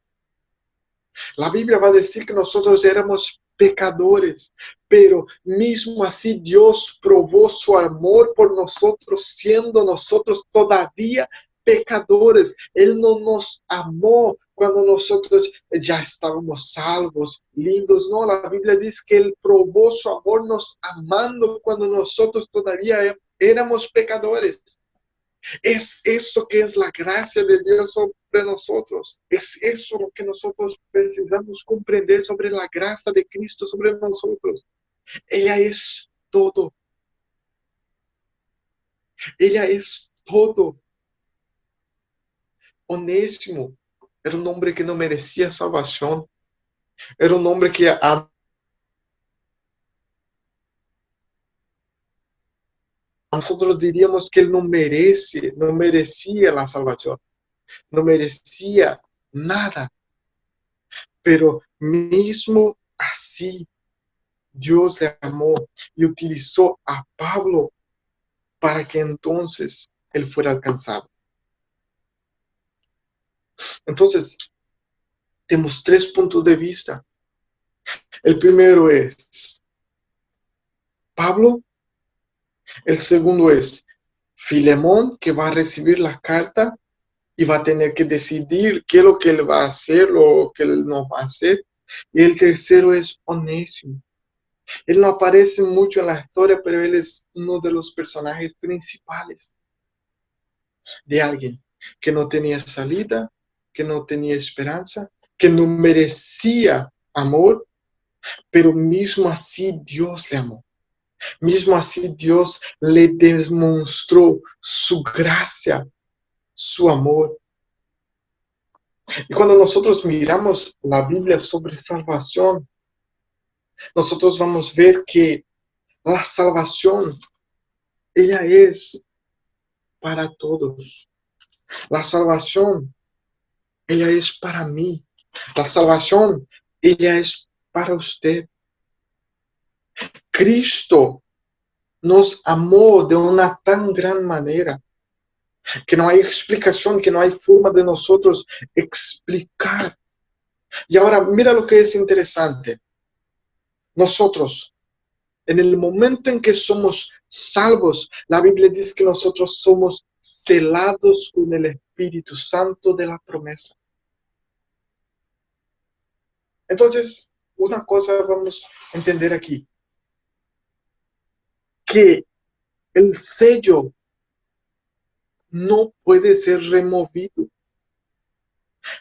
La Biblia va a decir que nosotros éramos pecadores, pero mismo así Dios probó su amor por nosotros, siendo nosotros todavía pecadores. Él no nos amó cuando nosotros ya estábamos salvos, lindos. No, la Biblia dice que Él probó su amor nos amando cuando nosotros todavía éramos pecadores. Es eso que es la gracia de Dios sobre nosotros. Es eso lo que nosotros precisamos comprender sobre la gracia de Cristo sobre nosotros. Ella es todo. Ella es todo. Onésimo era un hombre que no merecía salvación. Era un hombre que nosotros diríamos que él no merecía la salvación. No merecía nada. Pero mismo así, Dios le amó y utilizó a Pablo para que entonces él fuera alcanzado. Entonces, tenemos 3 puntos de vista. El primero es Pablo. El segundo es Filemón, que va a recibir la carta y va a tener que decidir qué es lo que él va a hacer o qué él no va a hacer. Y el tercero es Onésimo. Él no aparece mucho en la historia, pero él es uno de los personajes principales de alguien que no tenía salida, que no tenía esperanza, que no merecía amor, pero mismo así Dios le amó. Mismo así Dios le demostró su gracia, su amor. Y cuando nosotros miramos la Biblia sobre salvación, nosotros vamos a ver que La salvación, ella es para todos. La salvación, ella es para mí. La salvación, ella es para usted. Cristo nos amó de una tan gran manera que no hay explicación, que no hay forma de nosotros explicar. Y ahora mira lo que es interesante. Nosotros, en el momento en que somos salvos, la Biblia dice que nosotros somos celados con el Espíritu Santo de la promesa. Entonces, una cosa vamos a entender aquí, que el sello no puede ser removido.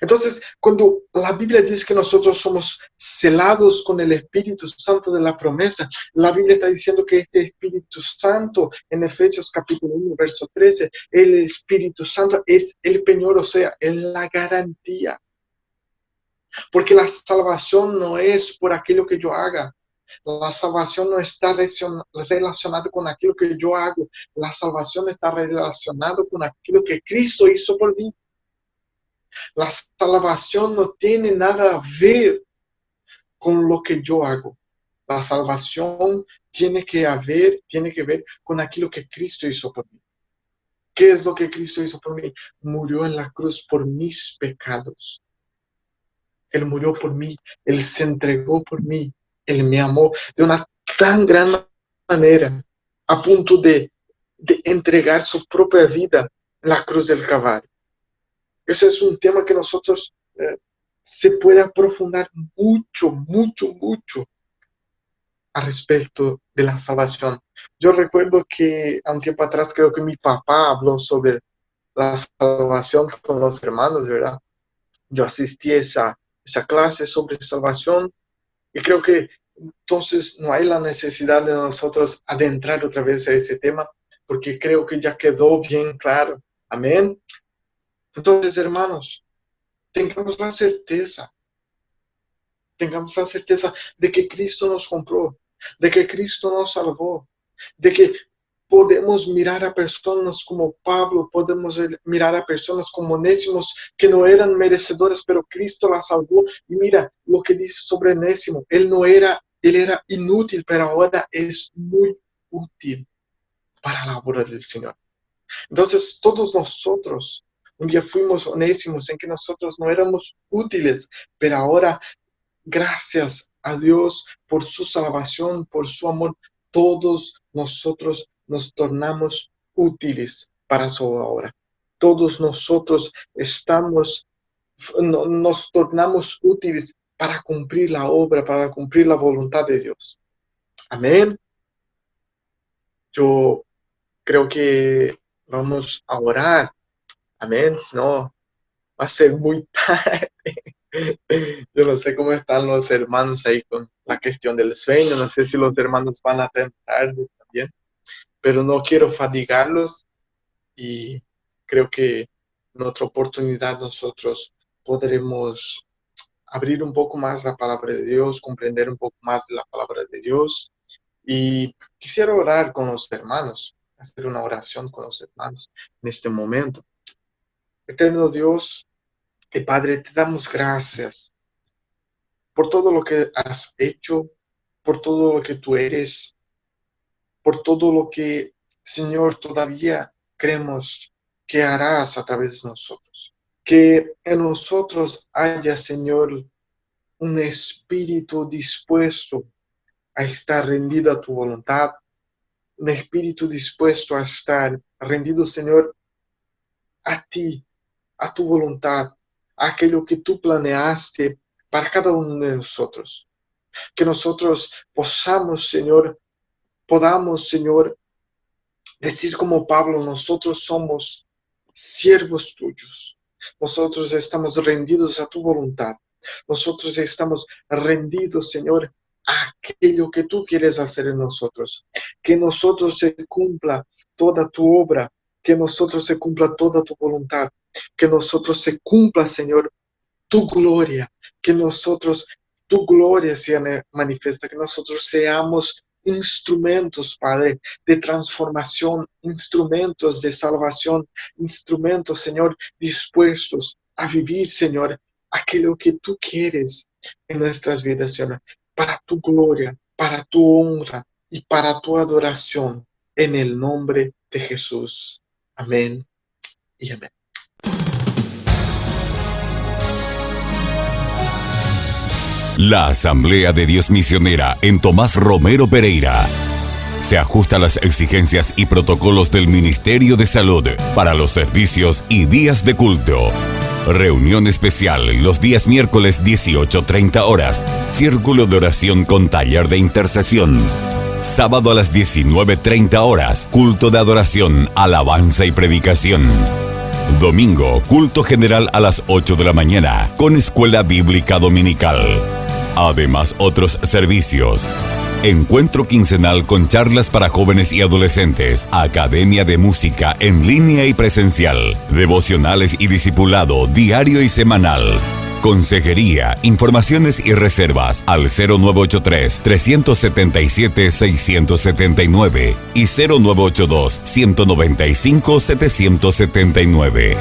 Entonces, cuando la Biblia dice que nosotros somos celados con el Espíritu Santo de la promesa, la Biblia está diciendo que este Espíritu Santo, en Efesios capítulo 1, verso 13, el Espíritu Santo es el peñol, o sea, es la garantía. Porque la salvación no es por aquello que yo haga. La salvación no está relacionada con aquello que yo hago. La salvación está relacionada con aquello que Cristo hizo por mí. La salvación no tiene nada a ver con lo que yo hago. La salvación tiene que ver con aquello que Cristo hizo por mí. ¿Qué es lo que Cristo hizo por mí? Murió en la cruz por mis pecados. Él murió por mí, Él se entregó por mí, Él me amó de una tan gran manera, a punto de entregar su propia vida en la cruz del Calvario. Ese es un tema que nosotros se puede aprofundar mucho, mucho, mucho al respecto de la salvación. Yo recuerdo que a un tiempo atrás creo que mi papá habló sobre la salvación con los hermanos, ¿verdad? Yo asistí a esa clase sobre salvación y creo que entonces no hay la necesidad de nosotros adentrar otra vez a ese tema porque creo que ya quedó bien claro. Amén. Entonces, hermanos, tengamos la certeza de que Cristo nos compró, de que Cristo nos salvó, de que podemos mirar a personas como Pablo, podemos mirar a personas como Onésimo que no eran merecedores, pero Cristo la salvó. Y mira lo que dice sobre Onésimo, él era inútil, pero ahora es muy útil para la obra del Señor. Entonces, todos nosotros, un día fuimos Onésimos en que nosotros no éramos útiles, pero ahora, gracias a Dios por su salvación, por su amor, todos nosotros nos tornamos útiles para su obra. Todos nosotros nos tornamos útiles para cumplir la obra, para cumplir la voluntad de Dios. Amén. Yo creo que vamos a orar. Amén. Si no, va a ser muy tarde. Yo no sé cómo están los hermanos ahí con la cuestión del sueño. No sé si los hermanos van a tener tarde también. Pero no quiero fatigarlos y creo que en otra oportunidad nosotros podremos abrir un poco más la palabra de Dios, comprender un poco más de la palabra de Dios. Y quisiera orar con los hermanos, hacer una oración con los hermanos en este momento. Eterno Dios y Padre, te damos gracias por todo lo que has hecho, por todo lo que tú eres, por todo lo que, Señor, todavía creemos que harás a través de nosotros. Que en nosotros haya, Señor, un espíritu dispuesto a estar rendido a tu voluntad, un espíritu dispuesto a estar rendido, Señor, a ti, a tu voluntad, a aquello que tú planeaste para cada uno de nosotros. Que nosotros podamos, Señor, decir como Pablo, nosotros somos siervos tuyos. Nosotros estamos rendidos a tu voluntad. Nosotros estamos rendidos, Señor, a aquello que tú quieres hacer en nosotros. Que nosotros se cumpla toda tu obra, que nosotros se cumpla toda tu voluntad, que nosotros se cumpla, Señor, tu gloria, que nosotros, tu gloria sea manifiesta, que nosotros seamos instrumentos, Padre, de transformación, instrumentos de salvación, instrumentos, Señor, dispuestos a vivir, Señor, aquello que tú quieres en nuestras vidas, Señor, para tu gloria, para tu honra y para tu adoración, en el nombre de Jesús. Amén y amén. La Asamblea de Dios Misionera en Tomás Romero Pereira se ajusta a las exigencias y protocolos del Ministerio de Salud para los servicios y días de culto. Reunión especial los días miércoles 18:30 horas. Círculo de oración con taller de intercesión. Sábado a las 19:30 horas. Culto de adoración, alabanza y predicación. Domingo, culto general a las 8 de la mañana con escuela bíblica dominical. Además, otros servicios. Encuentro quincenal con charlas para jóvenes y adolescentes, academia de música en línea y presencial, devocionales y discipulado diario y semanal. Consejería, informaciones y reservas al 0983-377-679 y 0982-195-779.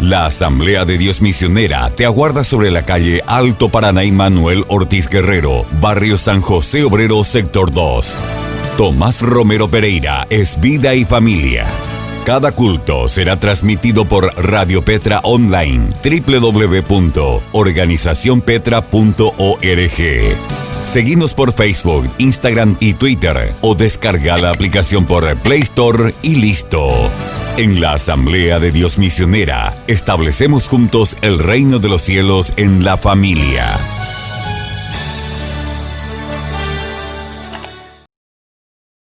La Asamblea de Dios Misionera te aguarda sobre la calle Alto Paraná y Manuel Ortiz Guerrero, barrio San José Obrero, sector 2. Tomás Romero Pereira es vida y familia. Cada culto será transmitido por Radio Petra Online, www.organizacionpetra.org. Seguinos por Facebook, Instagram y Twitter o descarga la aplicación por Play Store y listo. En la Asamblea de Dios Misionera establecemos juntos el reino de los cielos en la familia.